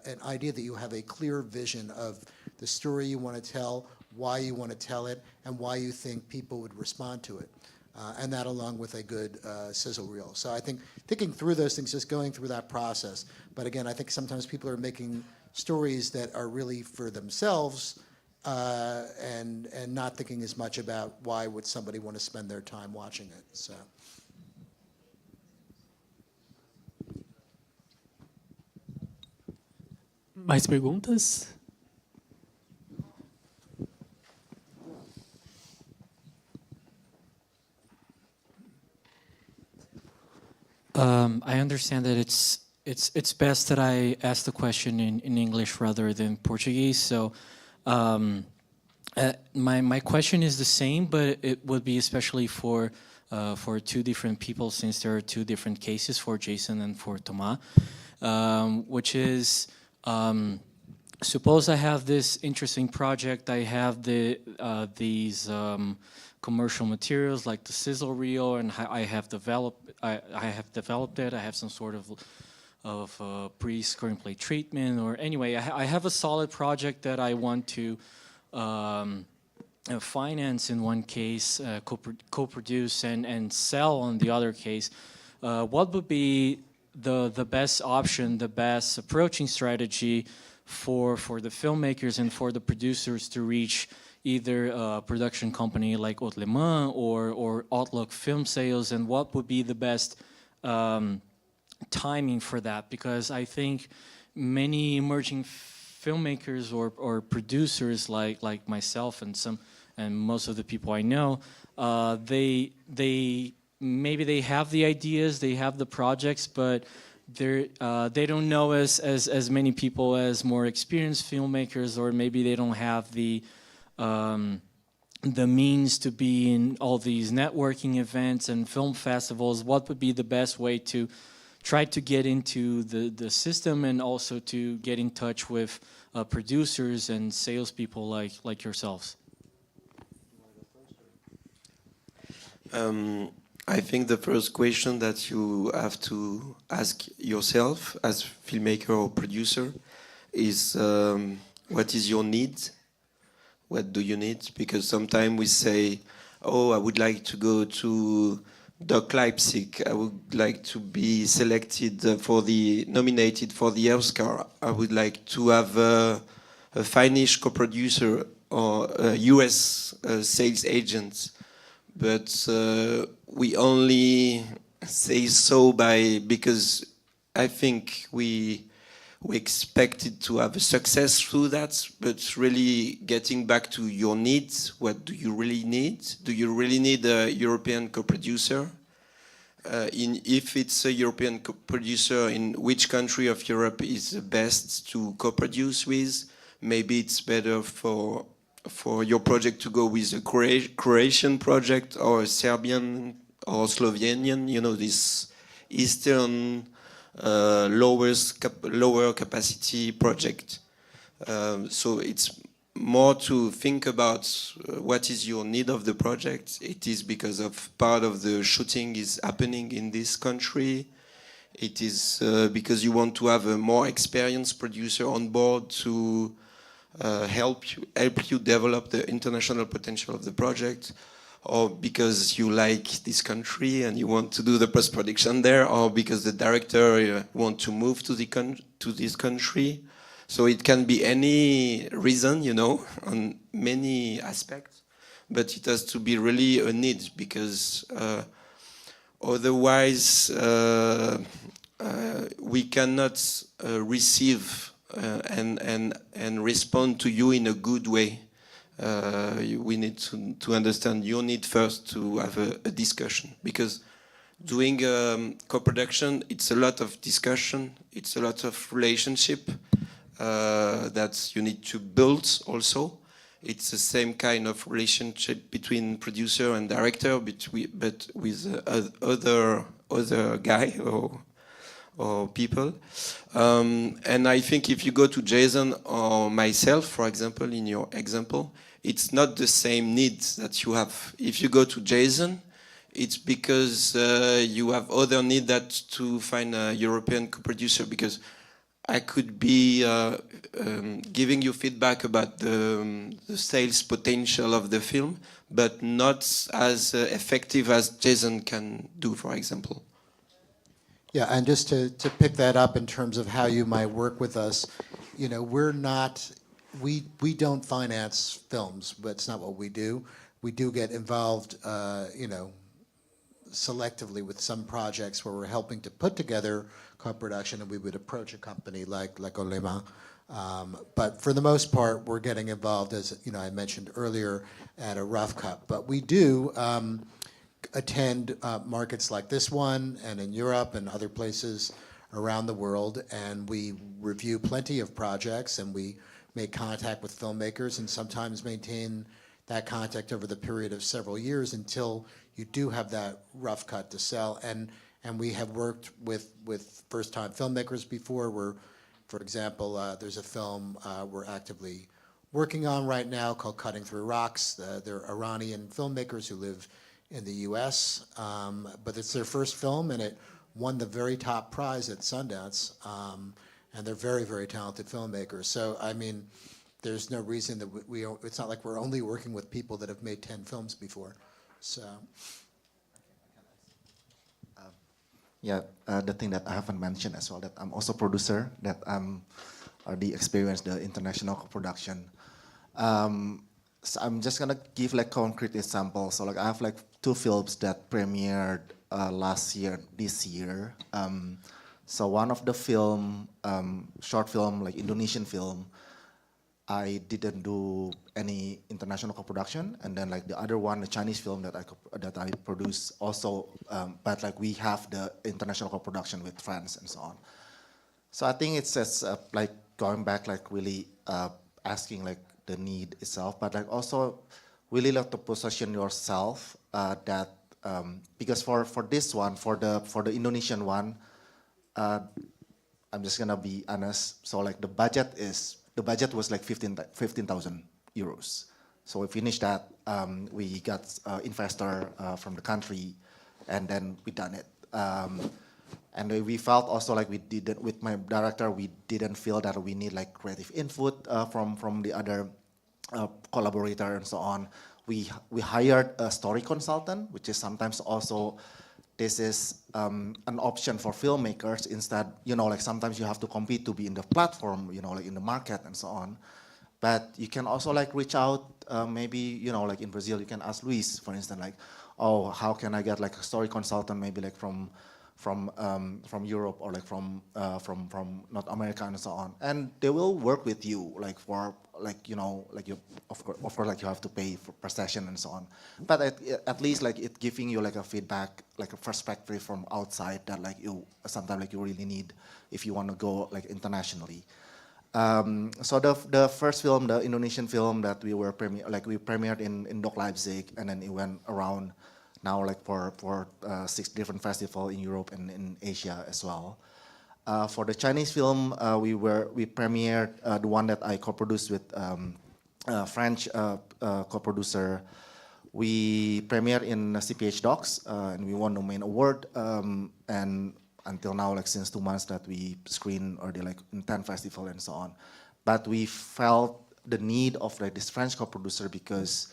an idea that you have a clear vision of the story you want to tell, why you want to tell it, and why you think people would respond to it. And that along with a good sizzle reel. So I think thinking through those things, just going through that process. But again, I think sometimes people are making stories that are really for themselves and not thinking as much about why would somebody want to spend their time watching it. So. Mais perguntas? I understand that it's best that I ask the question in English rather than Portuguese. So my question is the same, but it would be especially for two different people, since there are two different cases, for Jason and for Thomas, which is, suppose I have this interesting project. I have these commercial materials like the sizzle reel, and I have developed it. I have some sort of pre-screenplay treatment, or anyway, I have a solid project that I want to finance in one case, co-produce and sell on the other case. What would be the best option, the best approaching strategy for the filmmakers and for the producers to reach either a production company like Haute Le Mans or Outlook Film Sales, and what would be the best timing for that? Because I think many emerging filmmakers or producers like myself and most of the people I know, they maybe they have the ideas, they have the projects, but they don't know as many people as more experienced filmmakers, or maybe they don't have the means to be in all these networking events and film festivals. What would be the best way to try to get into the system, and also to get in touch with producers and salespeople like yourselves? I think the first question that you have to ask yourself as filmmaker or producer is, what is your need? What do you need? Because sometimes we say, oh, I would like to go to Doc Leipzig. I would like to be selected nominated for the Oscar. I would like to have a Finnish co-producer or a US sales agent. But we only say so because I think we expected to have a success through that, but really getting back to your needs. What do you really need? Do you really need a European co-producer? If it's a European co-producer, in which country of Europe is the best to co-produce with? Maybe it's better for your project to go with a Croatian project or a Serbian or Slovenian, this Eastern lower capacity project. So it's more to think about what is your need of the project. It is because of part of the shooting is happening in this country. It is because you want to have a more experienced producer on board to help you develop the international potential of the project, or because you like this country and you want to do the post-production there, or because the director want to move to this country. So it can be any reason, you know, on many aspects, but it has to be really a need, because otherwise we cannot receive and respond to you in a good way. We need to understand your need first to have a discussion, because doing co-production, it's a lot of discussion, it's a lot of relationship that you need to build also. It's the same kind of relationship between producer and director, but with other guy or people. And I think if you go to Jason or myself, for example, in your example, it's not the same needs that you have. If you go to Jason, it's because you have other need that to find a European co-producer, because I could be giving you feedback about the sales potential of the film, but not as effective as Jason can do, for example. Yeah, and just to pick that up in terms of how you might work with us, you know, we don't finance films, but it's not what we do. We do get involved, you know, selectively with some projects where we're helping to put together co-production, and we would approach a company like Olema. But for the most part, we're getting involved, as you know, I mentioned earlier, at a rough cut. But we do attend markets like this one, and in Europe and other places around the world, and we review plenty of projects, and we make contact with filmmakers, and sometimes maintain that contact over the period of several years until you do have that rough cut to sell. And we have worked with first-time filmmakers before, where, for example, there's a film we're actively working on right now called Cutting Through Rocks. They're Iranian filmmakers who live in the US, but it's their first film, and it won the very top prize at Sundance, and they're very, very talented filmmakers. So, I mean, there's no reason that it's not like we're only working with people that have made 10 films before. So. Yeah, the thing that I haven't mentioned as well, that I'm also producer, that I'm already experienced the international co-production. So I'm just gonna give like concrete examples. So like I have like 2 films that premiered this year. So one of the film, short film, like Indonesian film, I didn't do any international co-production, and then like the other one, the Chinese film that I produced also, but like we have the international co-production with France and so on. So I think it's just like going back, like really asking like the need itself, but like also really like to position yourself that because for this one, for the Indonesian one, I'm just gonna be honest. So like the budget was like 15,000 euros. So we finished that. We got investor from the country, and then we done it. And we felt also like we didn't, with my director, we didn't feel that we need like creative input from the other collaborator and so on. We hired a story consultant, which is sometimes also, this is an option for filmmakers. Instead, you know, like sometimes you have to compete to be in the platform, you know, like in the market and so on. But you can also like reach out, maybe, you know, like in Brazil, you can ask Luis, for instance, like, oh, how can I get like a story consultant, maybe like from Europe, or like from North America and so on, and they will work with you like for like, you know, like you of course like you have to pay per session and so on, but at least like it giving you like a feedback, like a perspective from outside that like you sometimes like you really need if you want to go like internationally. So the first film, the Indonesian film that we premiered in Doc Leipzig, and then it went around now like for 6 different festivals in Europe and in Asia as well. For the Chinese film, we premiered the one that I co-produced with French co-producer. We premiered in CPH Docs, and we won the main award. And until now, like since 2 months that we screen already like in 10 festivals and so on. But we felt the need of like this French co-producer because,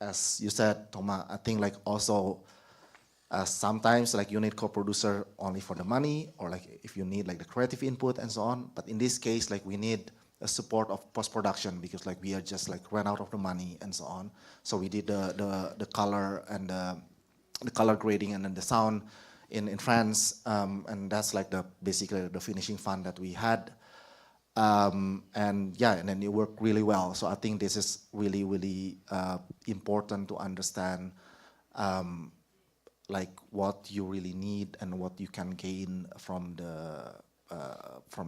as you said, Thomas, I think like also sometimes like you need co-producer only for the money, or like if you need like the creative input and so on. But in this case, like we need a support of post-production because like we are just like ran out of the money and so on. So we did the color and the color grading and then the sound in France, and that's like basically the finishing fund that we had. And yeah, and then it worked really well. So I think this is really, really important to understand like what you really need and what you can gain from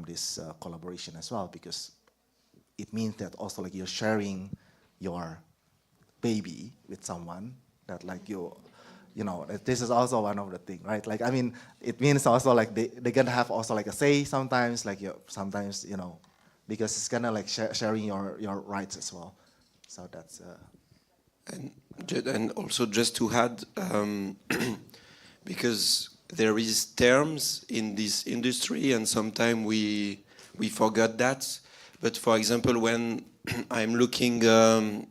this collaboration as well, because it means that also like you're sharing your baby with someone that like you know, this is also one of the things, right? Like, I mean, it means also like they're gonna have also like a say sometimes, like sometimes, you know, because it's kind of like sharing your rights as well. So that's. And also just to add, because there is terms in this industry, and sometimes we forgot that. But for example, when I'm looking,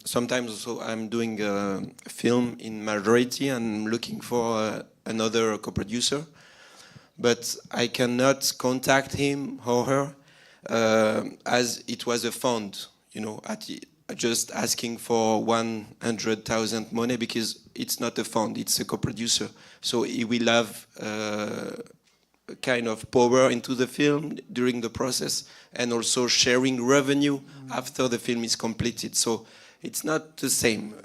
sometimes also I'm doing a film in majority and looking for another co-producer, but I cannot contact him or her as it was a fund, you know, just asking for 100,000 money, because it's not a fund, it's a co-producer. So he will have kind of power into the film during the process, and also sharing revenue after the film is completed. So it's not the same.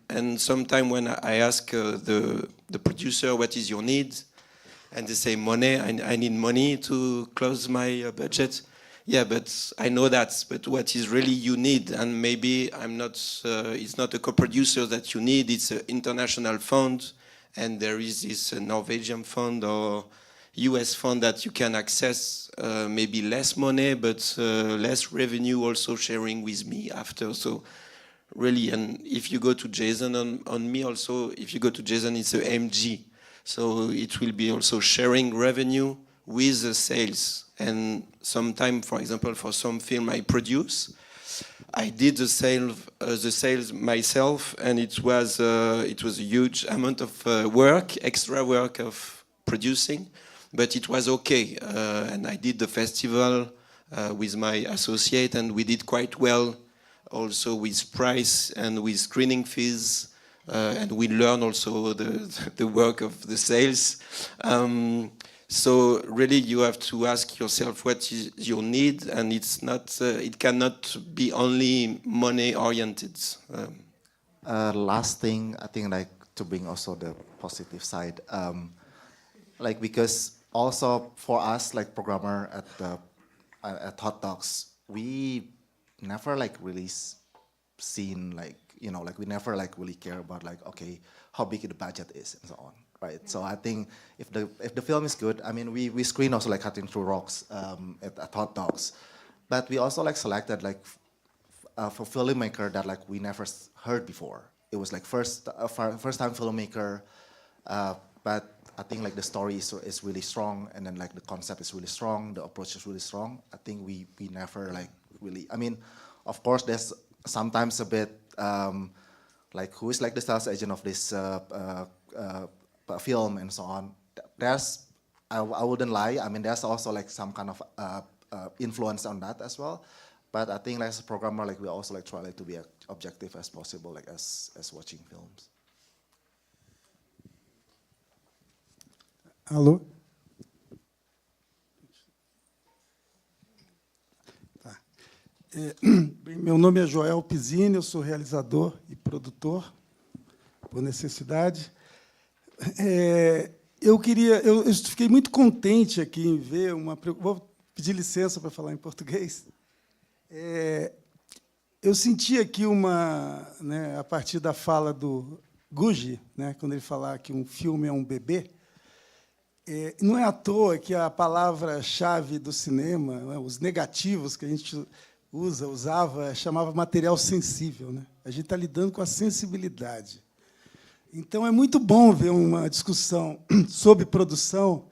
And sometimes when I ask the producer, what is your need? And they say money, I need money to close my budget. Yeah, but I know that, but what is really you need? And maybe I'm not, it's not a co-producer that you need, it's an international fund, and there is this Norwegian fund or US fund that you can access, maybe less money, but less revenue also sharing with me after. So really, and if you go to Jason on me also, if you go to Jason, it's a MG. So it will be also sharing revenue with the sales. And sometimes, for example, for some film I produce, I did the sales myself, and it was a huge amount of work, extra work of producing, but it was okay. And I did the festival with my associate, and we did quite well, also with price and with screening fees, and we learn also the work of the sales. So really, you have to ask yourself what is your need, and it's not. It cannot be only money oriented. Last thing, I think, like to bring also the positive side, like because also for us, like programmer at Hot Dogs, we never like really seen like, you know, like we never like really care about like, okay, how big the budget is and so on. Right, so I think if the film is good, I mean, we screen also like Cutting Through Rocks at Hot Dogs, but we also like selected like for filmmaker that like we never heard before. It was like first time filmmaker, but I think like the story is really strong, and then like the concept is really strong, the approach is really strong. I think we never like really. I mean, of course, there's sometimes a bit like who is like the sales agent of this. Film and so on. There's, I wouldn't lie, I mean, there's also like some kind of influence on that as well. But I think like as a programmer, like we also like try like to be as objective as possible, like as watching films. Alô? Tá. Bem, meu nome é Joel Pizzini, eu sou realizador e produtor, por necessidade. Eu fiquei muito contente aqui em ver uma... Vou pedir licença para falar em português. Eu senti aqui uma... Né, a partir da fala do Guji, né, quando ele falar que um filme é um bebê, não é à toa que a palavra-chave do cinema, né, os negativos que a gente usava, chamava material sensível. Né? A gente está lidando com a sensibilidade. Então, é muito bom ver uma discussão sobre produção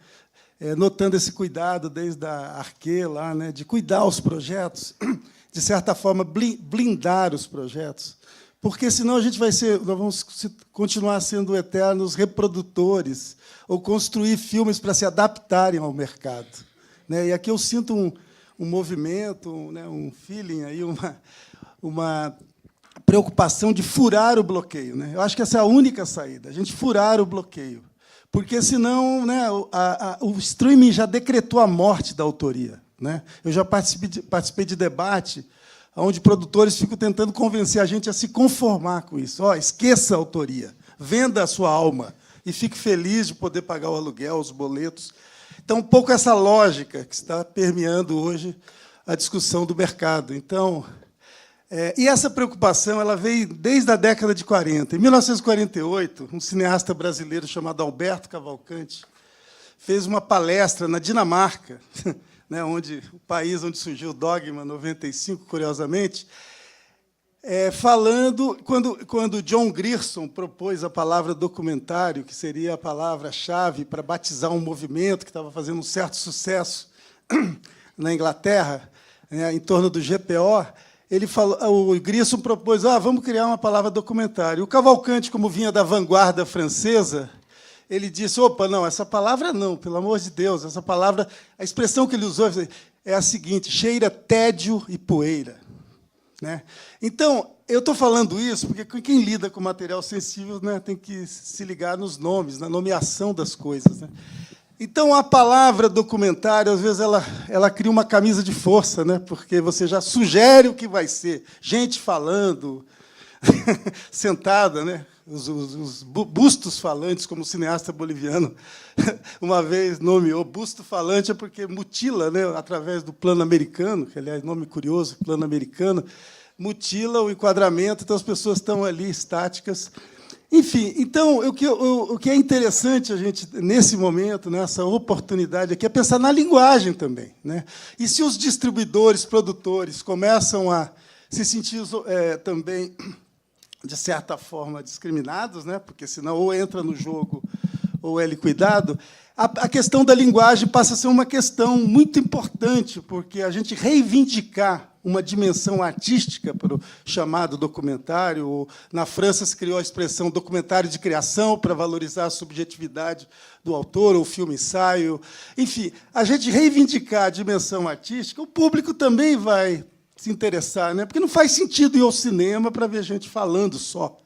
notando esse cuidado desde a Arquê, lá, né, de cuidar os projetos, de certa forma, blindar os projetos, porque senão nós vamos continuar sendo eternos reprodutores ou construir filmes para se adaptarem ao mercado, né? E aqui eu sinto um movimento, né, um feeling, aí, uma preocupação de furar o bloqueio, né? Eu acho que essa é a única saída, a gente furar o bloqueio, porque senão, né, o streaming já decretou a morte da autoria, né? Eu já participei de debate onde produtores ficam tentando convencer a gente a se conformar com isso. Esqueça a autoria, venda a sua alma e fique feliz de poder pagar o aluguel, os boletos. Então, um pouco essa lógica que está permeando hoje a discussão do mercado. Então, e essa preocupação ela veio desde a década de 40. Em 1948, um cineasta brasileiro chamado Alberto Cavalcanti fez uma palestra na Dinamarca, né, o país onde surgiu o Dogma 95, curiosamente, falando, quando John Grierson propôs a palavra documentário, que seria a palavra-chave para batizar um movimento que estava fazendo um certo sucesso na Inglaterra, né, em torno do GPO, o Grierson propôs, vamos criar uma palavra documentário. O Cavalcanti, como vinha da vanguarda francesa, ele disse, opa, não, essa palavra não, pelo amor de Deus, essa palavra, a expressão que ele usou é a seguinte, cheira tédio e poeira, né? Então, eu estou falando isso porque quem lida com material sensível, né, tem que se ligar nos nomes, na nomeação das coisas, né? Então, a palavra documentário, às vezes, ela cria uma camisa de força, né, porque você já sugere o que vai ser, gente falando, sentada, né? Os bustos falantes, como o cineasta boliviano uma vez nomeou, busto falante é porque mutila, né, através do plano americano, que, aliás, nome curioso, plano americano, mutila o enquadramento, então as pessoas estão ali estáticas. Enfim, então, o que é interessante a gente, nesse momento, nessa oportunidade aqui, é pensar na linguagem também, né? E se os distribuidores, produtores, começam a se sentir também, de certa forma, discriminados, né? Porque senão ou entra no jogo ou é liquidado, a questão da linguagem passa a ser uma questão muito importante, porque a gente reivindicar uma dimensão artística para o chamado documentário. Na França se criou a expressão documentário de criação para valorizar a subjetividade do autor, ou filme-ensaio. Enfim, a gente reivindicar a dimensão artística, o público também vai se interessar, né? Porque não faz sentido ir ao cinema para ver gente falando só,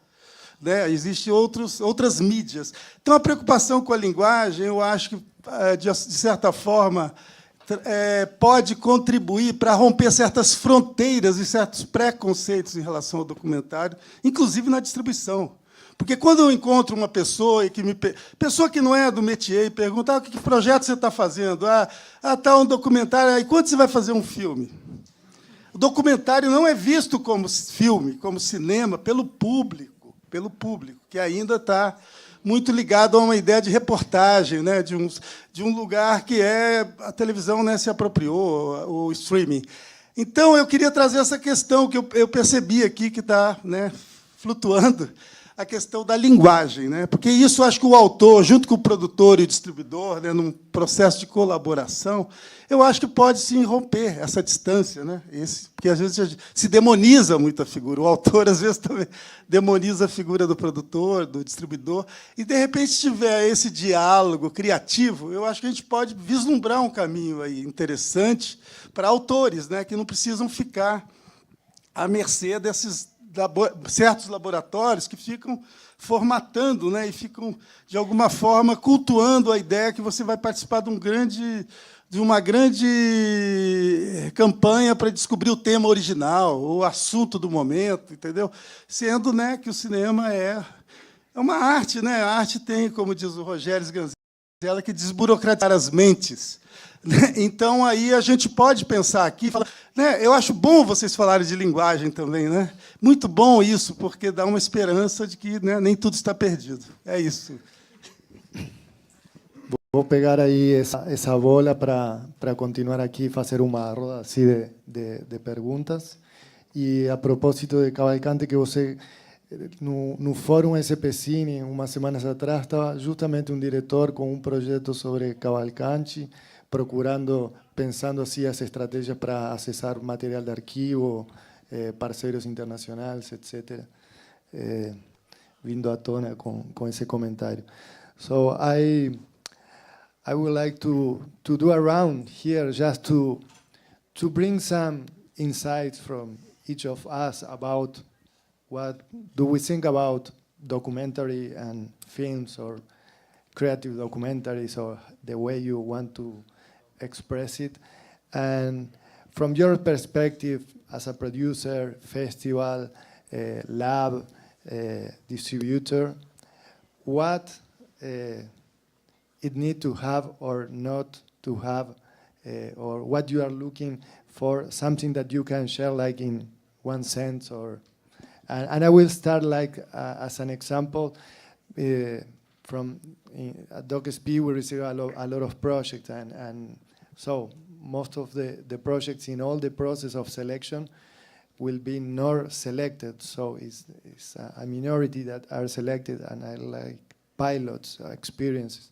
né? Existem outras mídias. Então, a preocupação com a linguagem, eu acho que, de certa forma, pode contribuir para romper certas fronteiras e certos preconceitos em relação ao documentário, inclusive na distribuição. Porque, quando eu encontro uma pessoa pessoa que não é do métier e pergunta que projeto você está fazendo? Está um documentário, e quando você vai fazer um filme? O documentário não é visto como filme, como cinema, pelo público, que ainda está muito ligado a uma ideia de reportagem, né, de um lugar que a televisão, né, se apropriou, o streaming. Então, eu queria trazer essa questão que eu percebi aqui, que está, né, flutuando, a questão da linguagem, né? Porque isso, acho que o autor, junto com o produtor e o distribuidor, né, num processo de colaboração, eu acho que pode sim romper essa distância, né? Porque às vezes se demoniza muito a figura. O autor às vezes também demoniza a figura do produtor, do distribuidor, e de repente tiver esse diálogo criativo, eu acho que a gente pode vislumbrar um caminho aí interessante para autores, né, que não precisam ficar à mercê desses certos laboratórios que ficam formatando, né, e ficam, de alguma forma, cultuando a ideia que você vai participar de uma grande campanha para descobrir o tema original, o assunto do momento, entendeu? Sendo, né, que o cinema é uma arte, né? A arte tem, como diz o Rogério Sganzella, que desburocratizar as mentes. Então, aí a gente pode pensar aqui, né, eu acho bom vocês falarem de linguagem também, né? Muito bom isso, porque dá uma esperança de que, né, nem tudo está perdido. É isso. Vou pegar aí essa bola para continuar aqui, fazer uma roda assim de perguntas. E a propósito de Cavalcante, que você no Fórum SPCine, umas semanas atrás, estava justamente um diretor com um projeto sobre Cavalcanti, pensando assim as estratégias para acessar material de arquivo, parceiros internacionais, etc. Vindo à tona com esse comentário. So I would like to do a round here just to bring some insights from each of us about what do we think about documentary and films or creative documentaries or the way you want to express it. And from your perspective as a producer, festival, lab, distributor, what it need to have or not to have, or what you are looking for, something that you can share like in one sentence or... And I will start like as an example, from at DocSP we receive a lot of projects and so most of the projects in all the process of selection will be not selected, so it's a minority that are selected, and I like pilots, experiences.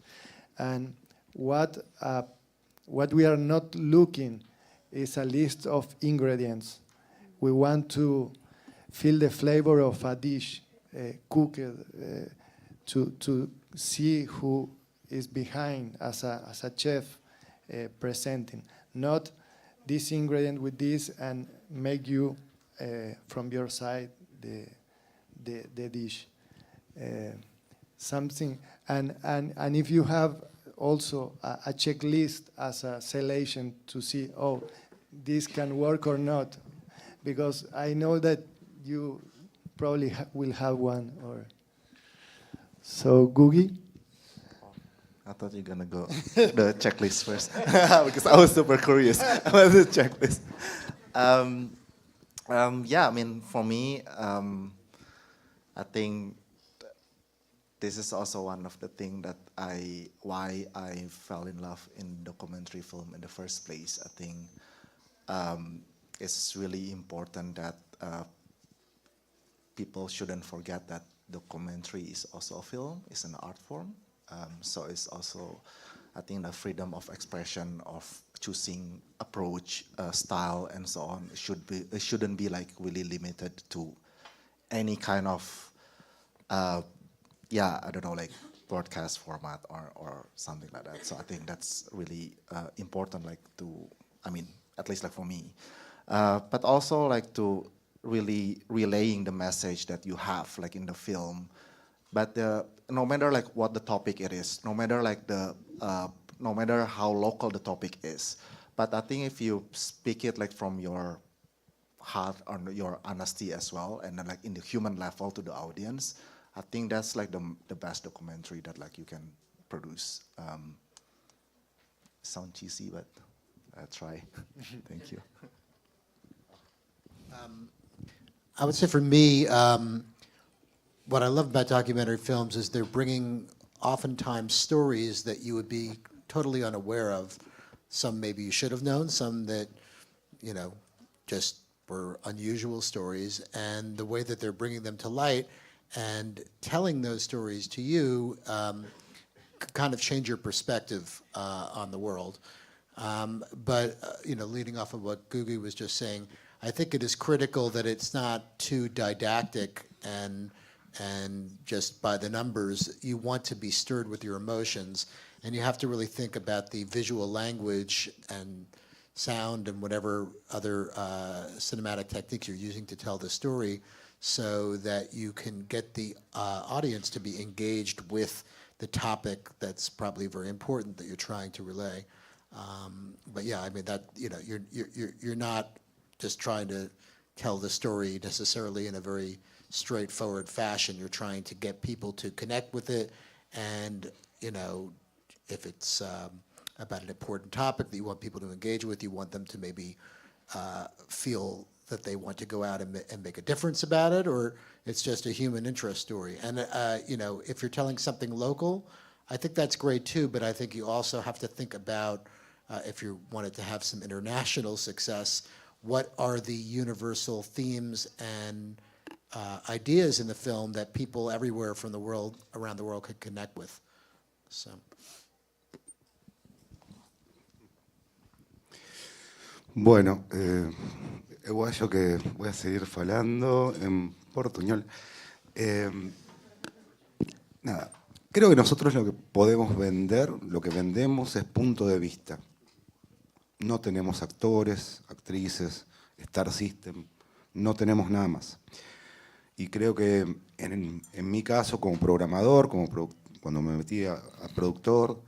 And what we are not looking is a list of ingredients. We want to feel the flavor of a dish, cooked, to see who is behind as a chef presenting. Not this ingredient with this and make you from your side the dish. Something and if you have also a checklist as a selection to see, oh, this can work or not, because I know that you probably will have one. Or so, Gugi? I thought you were gonna go the checklist first because I was super curious about the checklist. Yeah, I mean, for me, I think this is also one of the things that why I fell in love in documentary film in the first place. I think it's really important that people shouldn't forget that documentary is also a film, it's an art form. So it's also, I think, the freedom of expression, of choosing approach, style, and so on. It shouldn't be like really limited to any kind of, I don't know, like broadcast format or something like that. So I think that's really important, like I mean, at least like for me, but also like to really relaying the message that you have like in the film. But no matter like what the topic it is, no matter like no matter how local the topic is, but I think if you speak it like from your heart or your honesty as well, and then like in the human level to the audience, I think that's like the best documentary that like you can produce. Sound cheesy, but I try. Thank you. I would say for me, what I love about documentary films is they're bringing oftentimes stories that you would be totally unaware of. Some maybe you should have known, some that, you know, just were unusual stories. And the way that they're bringing them to light and telling those stories to you kind of change your perspective on the world. But you know, leading off of what Gugi was just saying, I think it is critical that it's not too didactic and just by the numbers. You want to be stirred with your emotions, and you have to really think about the visual language and sound and whatever other cinematic techniques you're using to tell the story, so that you can get the audience to be engaged with the topic that's probably very important that you're trying to relay. But yeah, I mean that, you know, you're not just trying to tell the story necessarily in a very straightforward fashion. You're trying to get people to connect with it, and you know, if it's about an important topic that you want people to engage with, you want them to maybe feel that they want to go out and make a difference about it, or it's just a human interest story. And you know, if you're telling something local, I think that's great too, but I think you also have to think about, if you wanted to have some international success, what are the universal themes and ideas in the film that people everywhere from the world, around the world, could connect with. So. Bueno, eu acho que voy a seguir falando en portuñol. Nada, creo que nosotros lo que podemos vender, lo que vendemos es punto de vista. No tenemos actores, actrices, Star System, no tenemos nada más. Y creo que en mi caso, como programador, cuando me metí a productor,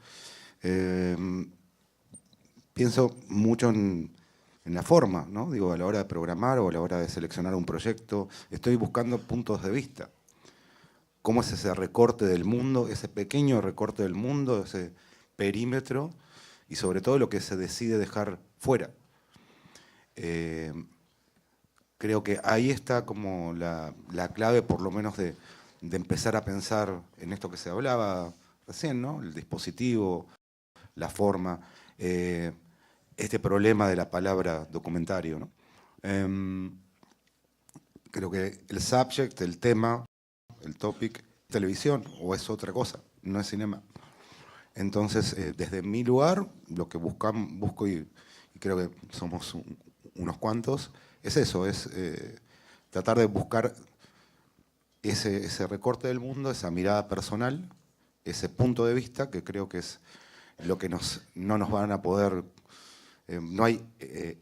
pienso mucho en la forma, ¿no? Digo, a la hora de programar o a la hora de seleccionar un proyecto, estoy buscando puntos de vista. ¿Cómo es ese recorte del mundo, ese pequeño recorte del mundo, ese perímetro, y sobre todo lo que se decide dejar fuera? Creo que ahí está como la clave, por lo menos, de empezar a pensar en esto que se hablaba recién, ¿no? El dispositivo, la forma, este problema de la palabra documentario, ¿no? Creo que el subject, el tema, el topic, televisión, o es otra cosa, no es cinema. Entonces, desde mi lugar, lo que busco, y creo que somos unos cuantos, es eso, es tratar de buscar ese recorte del mundo, esa mirada personal, ese punto de vista, que creo que es lo que no nos van a poder, no hay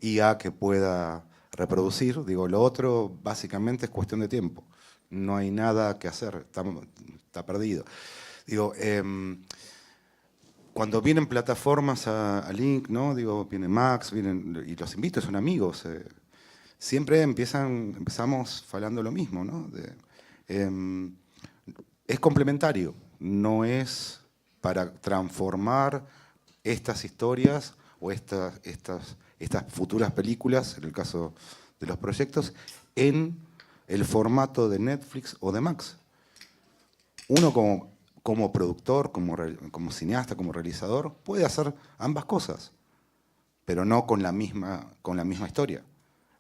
IA que pueda reproducir. Digo, lo otro básicamente es cuestión de tiempo. No hay nada que hacer, está perdido. Digo, cuando vienen plataformas a Link, ¿no? Digo, viene Max, y los invito, son amigos. Siempre empezamos falando lo mismo, ¿no? Es complementario, no es para transformar estas historias o estas futuras películas, en el caso de los proyectos, en el formato de Netflix o de Max. Uno como productor, como cineasta, como realizador, puede hacer ambas cosas, pero no con la misma historia.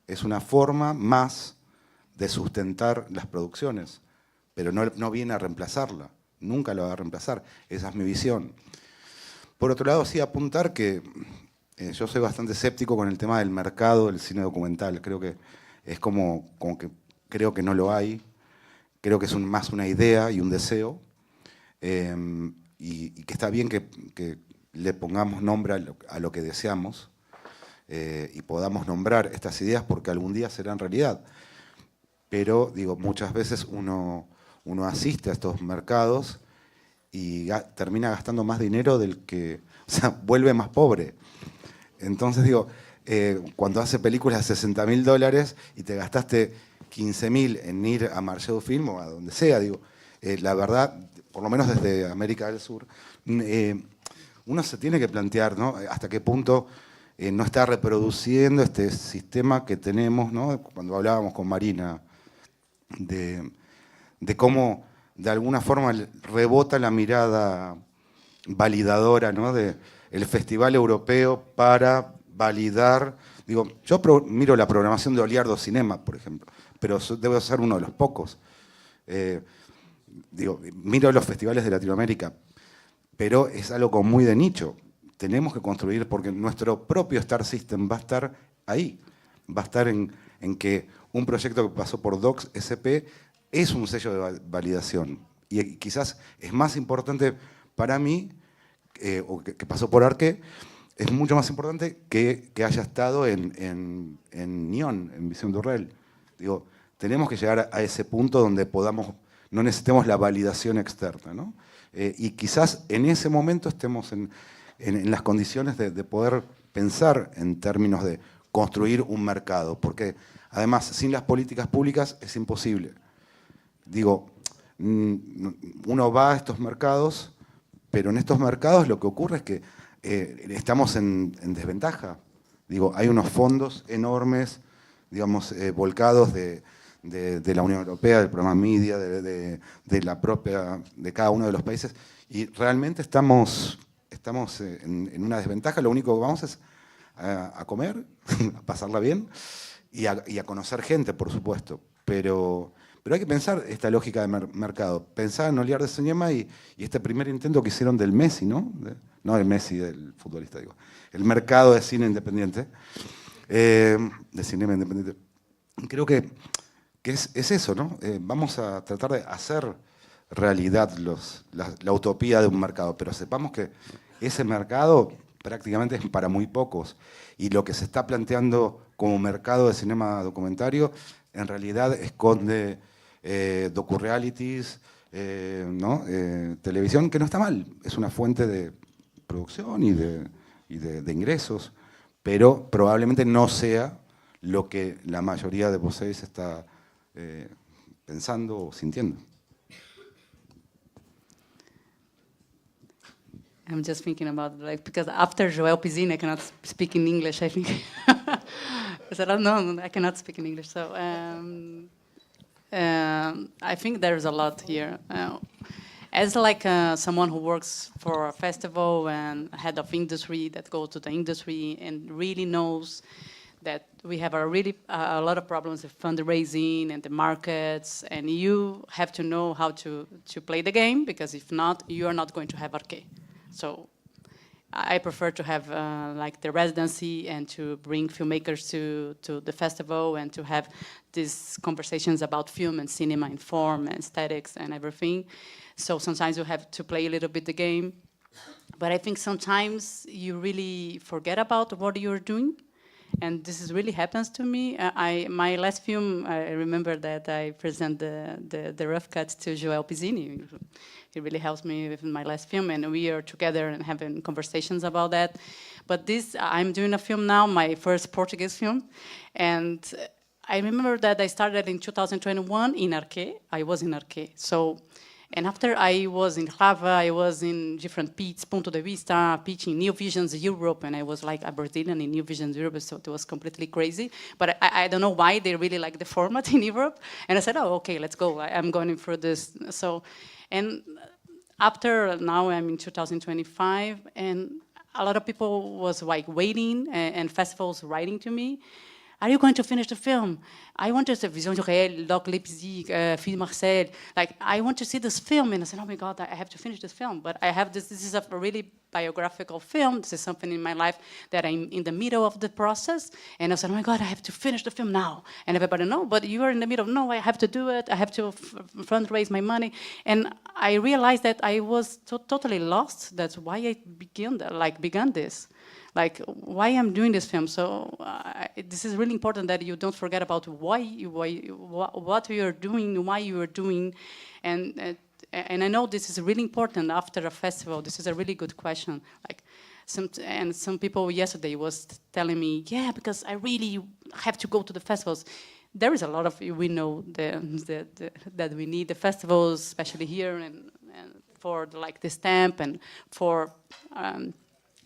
Es una forma más de sustentar las producciones, pero no viene a reemplazarla, nunca lo va a reemplazar, esa es mi visión. Por otro lado, sí apuntar que yo soy bastante escéptico con el tema del mercado del cine documental, creo que es como que creo que no lo hay, creo que es más una idea y un deseo, y que está bien que le pongamos nombre a lo que deseamos, y podamos nombrar estas ideas porque algún día serán realidad. Pero, digo, muchas veces uno asiste a estos mercados y termina gastando más dinero del que, o sea, vuelve más pobre. Entonces, digo, cuando hace películas de $60.000 y te gastaste 15.000 en ir a Marché Film o a donde sea, digo, la verdad, por lo menos desde América del Sur, uno se tiene que plantear, ¿no? Hasta qué punto no está reproduciendo este sistema que tenemos, ¿no? Cuando hablábamos con Marina, de cómo de alguna forma rebota la mirada validadora, ¿no? del Festival Europeo para validar. Digo, yo miro la programación de Oliardo Cinema, por ejemplo, pero debo ser uno de los pocos. Digo, miro los festivales de Latinoamérica, pero es algo como muy de nicho. Tenemos que construir, porque nuestro propio Star System va a estar ahí. Va a estar en que un proyecto que pasó por Docs SP es un sello de validación. Y quizás es más importante para mí, o que pasó por Arque, es mucho más importante que haya estado en Neon, en Visión Durrell. Digo, tenemos que llegar a ese punto donde no necesitemos la validación externa, ¿no? Y quizás en ese momento estemos en las condiciones de poder pensar en términos de construir un mercado, porque además sin las políticas públicas es imposible. Digo, uno va a estos mercados, pero en estos mercados lo que ocurre es que estamos en desventaja. Digo, hay unos fondos enormes, digamos, volcados de la Unión Europea, del programa Media, de cada uno de los países, y realmente estamos en una desventaja. Lo único que vamos es a comer, a pasarla bien y a conocer gente, por supuesto, pero Pero hay que pensar esta lógica de mercado. Pensar en Oliar de Cinema y este primer intento que hicieron del Messi, ¿no? No el Messi del futbolista, digo. El mercado de cine independiente, de cinema independiente. Creo que es eso, ¿no? Vamos a tratar de hacer realidad la utopía de un mercado, pero sepamos que ese mercado prácticamente es para muy pocos. Y lo que se está planteando como mercado de cinema documentario en realidad esconde docu-realities, ¿no? Televisión, que no está mal, es una fuente de producción y de ingresos, pero probablemente no sea lo que la mayoría de vocês está pensando o sintiendo. I'm just thinking about, like, because after Joel Pizzini, I cannot speak in English, I think. I said, oh, no, I cannot speak in English. So I think there's a lot here. As like someone who works for a festival and head of industry that goes to the industry and really knows that we have a lot of problems with fundraising and the markets, and you have to know how to play the game, because if not, you are not going to have arcade. So I prefer to have like the residency and to bring filmmakers to the festival and to have these conversations about film and cinema and form and aesthetics and everything. So sometimes you have to play a little bit the game. But I think sometimes you really forget about what you're doing. And this really happens to me. My last film, I remember that I present the rough cut to Joel Pizzini. He really helps me with my last film, and we are together and having conversations about that. But I'm doing a film now, my first Portuguese film, and I remember that I started in 2021 in Arque. I was in Arque. And after I was in Java, I was in different pitches, Ponto de Vista, pitching New Visions Europe, and I was like a Brazilian in New Visions Europe, so it was completely crazy. But I don't know why they really like the format in Europe. And I said, oh, okay, let's go. I'm going through this. And after now I'm in 2025, and a lot of people was like waiting and festivals writing to me. Are you going to finish the film? I want to see Vision du Réel, Doc Leipzig, Film Marcel. Like, I want to see this film. And I said, oh my God, I have to finish this film. But I have this is a really biographical film. This is something in my life that I'm in the middle of the process. And I said, oh my God, I have to finish the film now. And everybody, no, but you are in the middle. No, I have to do it. I have to fundraise my money. And I realized that I was totally lost. That's why I began this. Like, why I'm doing this film. So this is really important that you don't forget about what you're doing, why you are doing. And I know this is really important after a festival. This is a really good question. Like, some people yesterday was telling me, yeah, because I really have to go to the festivals. There is a lot of, we know that we need the festivals, especially here, and for like the stamp and for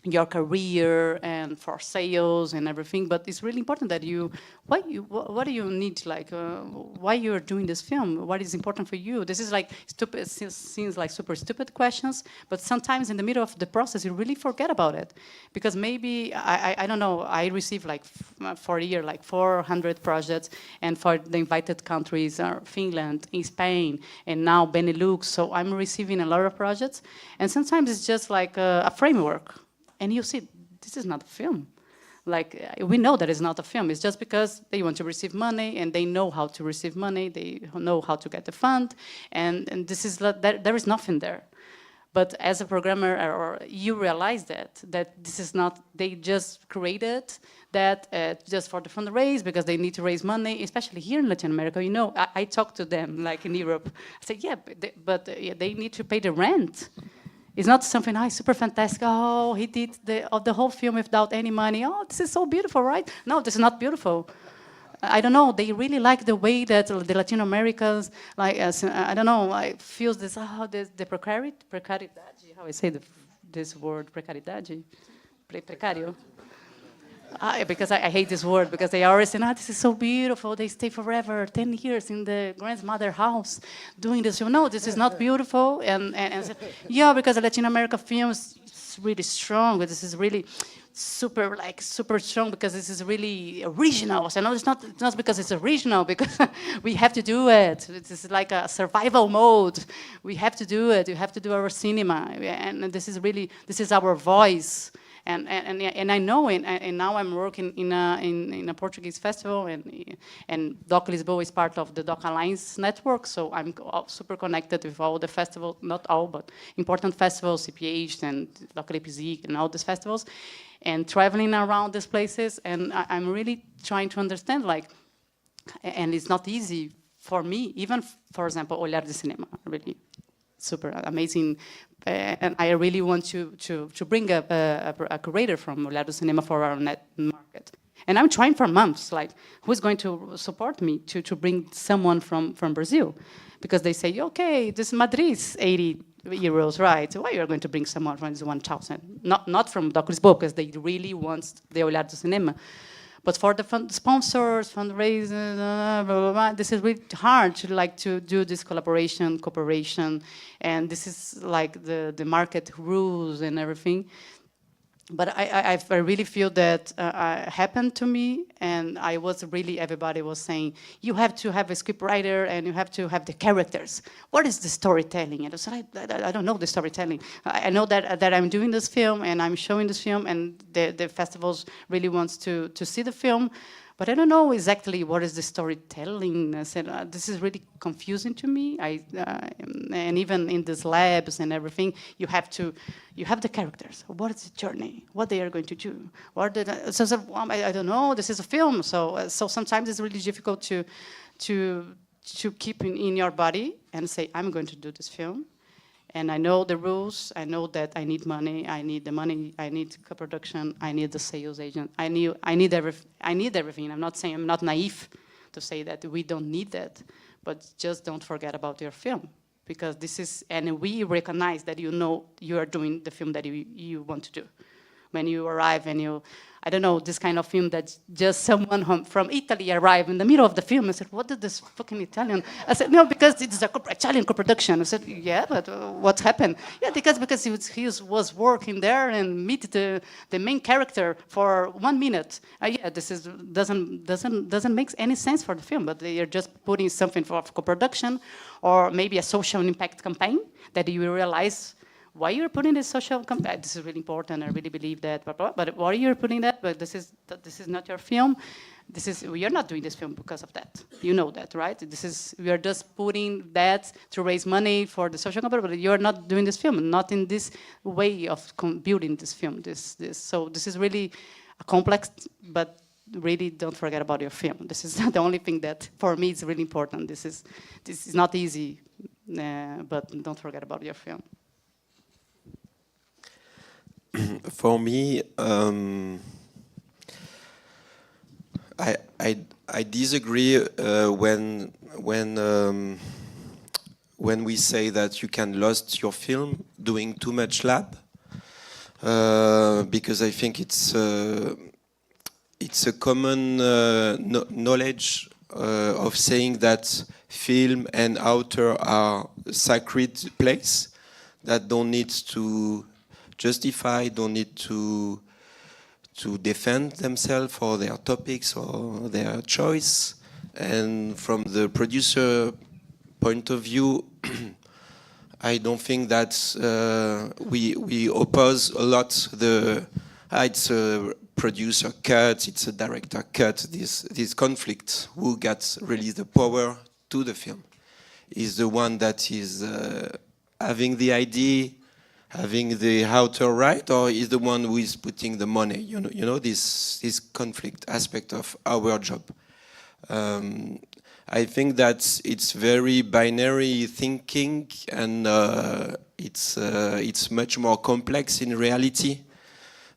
your career and for sales and everything, but it's really important that what do you need, like, why you're doing this film, what is important for you. This is like stupid, seems like super stupid questions, but sometimes in the middle of the process you really forget about it, because maybe, I don't know, I receive like for a year like 400 projects, and for the invited countries are Finland, Spain, and now Benelux, so I'm receiving a lot of projects, and sometimes it's just like a framework. And you see, this is not a film. Like, we know that it's not a film. It's just because they want to receive money, and they know how to receive money. They know how to get the fund, and this is there is nothing there. But as a programmer, or you realize that this is not. They just created that just for the fundraise, because they need to raise money, especially here in Latin America. You know, I talk to them like in Europe. I say, yeah, but they need to pay the rent. It's not something super fantastic. Oh, he did the whole film without any money. Oh, this is so beautiful, right? No, this is not beautiful. I don't know. They really like the way that the Latin Americans, like, I don't know, like, feels this. Oh, the precaridade. How I say this word, precaridade, precario. Because I hate this word, because they always say, this is so beautiful. They stay forever, 10 years in the grandmother house doing this. You know, this is not beautiful. And yeah, because the Latin American films is really strong. This is really, super strong because this is really original. So no, it's not because it's original, because we have to do it. It's like a survival mode. We have to do it. We have to do our cinema, and this is our voice. And I know, and now I'm working in a Portuguese festival, and Doc Lisboa is part of the Doc Alliance network, so I'm super connected with all the festivals, not all, but important festivals, CPH and Doc Leipzig and all these festivals, and traveling around these places, and I'm really trying to understand, like, and it's not easy for me, even, for example, Olhar de Cinema, really super amazing. And I really want to bring a curator from Olhar do Cinema for our net market. And I'm trying for months, like, who's going to support me to bring someone from Brazil? Because they say, okay, this Madrid's 80 euros, right? So why you're going to bring someone from this 1,000? Not from Doc Lisboa, because they really want the Olhar do Cinema. But for the sponsors, fundraisers, blah, blah, blah, this is really hard to do this cooperation, and this is like the market rules and everything. But I really feel that happened to me, and everybody was saying, you have to have a script writer and you have to have the characters. What is the storytelling? And I said, I don't know the storytelling. I know that I'm doing this film and I'm showing this film, and the festivals really wants to see the film. But I don't know exactly what is the storytelling. I said, this is really confusing to me. And even in these labs and everything, you have the characters. What is the journey? What they are going to do? I don't know. This is a film, so sometimes it's really difficult to keep in your body and say, I'm going to do this film. And I know the rules. I know that I need money. I need the money. I need co-production. I need the sales agent. I need everything. I'm not saying, I'm not naive to say that we don't need that, but just don't forget about your film, because this is, and we recognize that you are doing the film that you want to do. When you arrive and I don't know, this kind of film that just someone from Italy arrived in the middle of the film. I said, what did this fucking Italian? I said, no, because it's an Italian co-production. I said, yeah, but what happened? Yeah, because he was working there and meet the main character for 1 minute. Yeah, this doesn't make any sense for the film, but they are just putting something for co-production, or maybe a social impact campaign that you realize why you're putting this social campaign. This is really important. I really believe that. But why you're putting that? But this is not your film. We are not doing this film because of that. You know that, right? We are just putting that to raise money for the social campaign. But you are not doing this film. Not in this way of building this film. So this is really a complex. But really, don't forget about your film. This is the only thing that for me is really important. This is not easy, but don't forget about your film. For me, I disagree when we say that you can lose your film doing too much lab, because I think it's a common knowledge of saying that film and author are sacred place that don't need to justify, don't need to defend themselves for their topics or their choice. And from the producer point of view, I don't think that we oppose a lot it's a producer cut, it's a director cut, this conflict. Who gets really the power to the film? Is the one that is having the idea, having the author right, or is the one who is putting the money? You know this conflict aspect of our job. I think that it's very binary thinking, and it's much more complex in reality.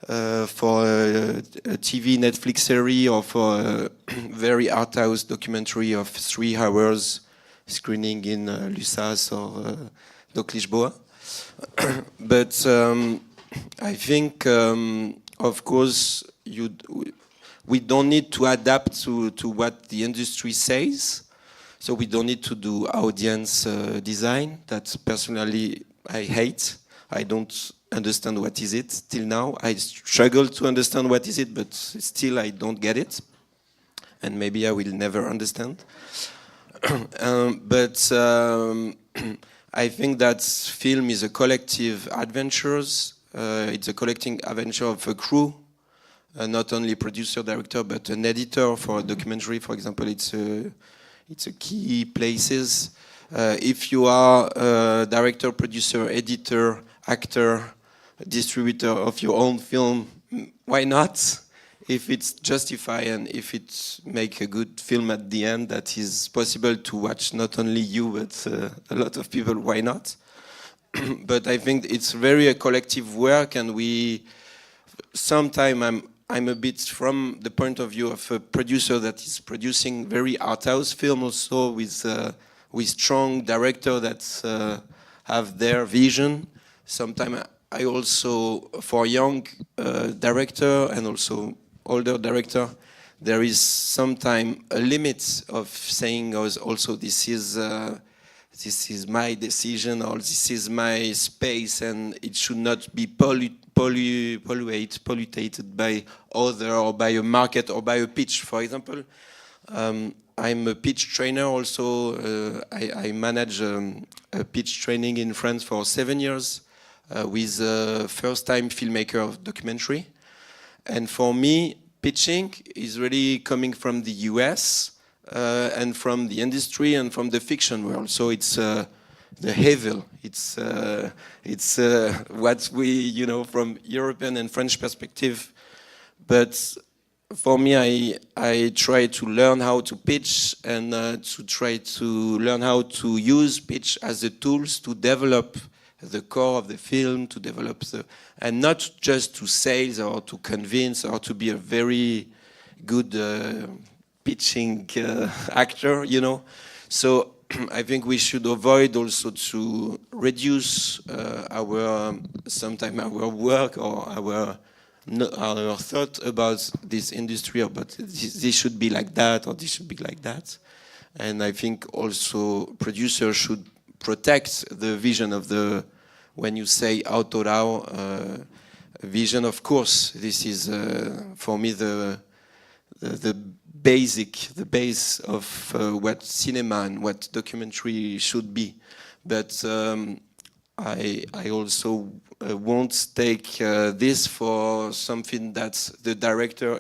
For a TV Netflix series, or for a very art house documentary of 3 hours screening in Lussas or Doc Lisboa. But I think, of course, we don't need to adapt to what the industry says. So we don't need to do audience design. That personally I hate. I don't understand what is it till now. I struggle to understand what is it, but still I don't get it. And maybe I will never understand. But I think that film is a collective adventures. It's a collective adventure of a crew, not only producer, director, but an editor for a documentary, for example. It's a key places. If you are a director, producer, editor, actor, distributor of your own film, why not? If it's justified and if it make a good film at the end that is possible to watch not only you but a lot of people, why not? But I think it's very a collective work, and we sometimes I'm a bit from the point of view of a producer that is producing very art house film also with strong director that have their vision. Sometimes I also, for young director and also older director, there is sometimes a limit of saying also this is my decision, or this is my space, and it should not be polluted by other or by a market or by a pitch. For example, I'm a pitch trainer also. I manage a pitch training in France for 7 years with a first-time filmmaker of documentary. And for me, pitching is really coming from the US and from the industry and from the fiction world. So it's the evil. It's what we, from European and French perspective. But for me, I try to learn how to pitch and to try to learn how to use pitch as the tools to develop the core of the film, to develop and not just to sales or to convince or to be a very good pitching actor, So I think we should avoid also to reduce sometimes our work or our thought about this industry, about this should be like that or this should be like that. And I think also producers should protect the vision of when you say autoral vision. Of course, this is for me the base of what cinema and what documentary should be. But I also won't take this for something that the director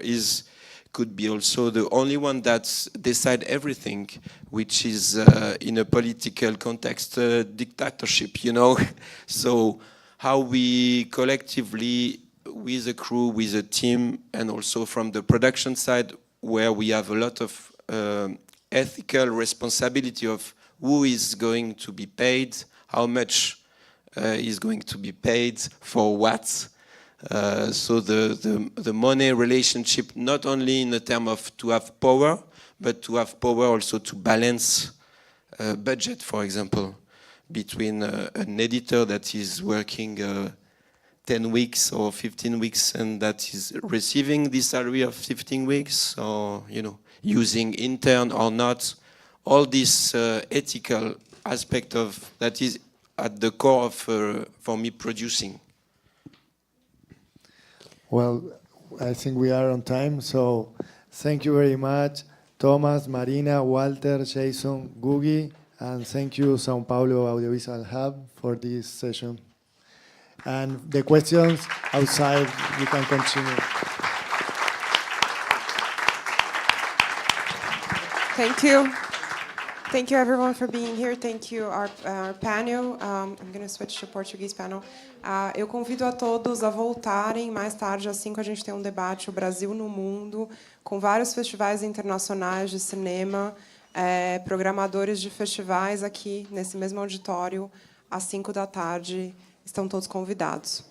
could be also the only one that decide everything, which is in a political context, dictatorship, So how we collectively, with a crew, with a team, and also from the production side, where we have a lot of ethical responsibility of who is going to be paid, how much is going to be paid, for what. So the money relationship, not only in the term of to have power, but to have power also to balance budget, for example, between an editor that is working 10 weeks or 15 weeks and that is receiving the salary of 15 weeks, or using intern or not. All this ethical aspect of that is at the core of for me producing. Well, I think we are on time, so thank you very much, Thomas, Marina, Walter, Jason, Gugi, and thank you, São Paulo Audiovisual Hub, for this session. And the questions outside, you can continue. Thank you. Thank you, everyone, for being here. Thank you, our panel. I'm going to switch to Portuguese panel. Eu convido a todos a voltarem mais tarde, às 5 a gente tem um debate, o Brasil no Mundo, com vários festivais internacionais de cinema, programadores de festivais aqui, nesse mesmo auditório, às 5 da tarde. Estão todos convidados.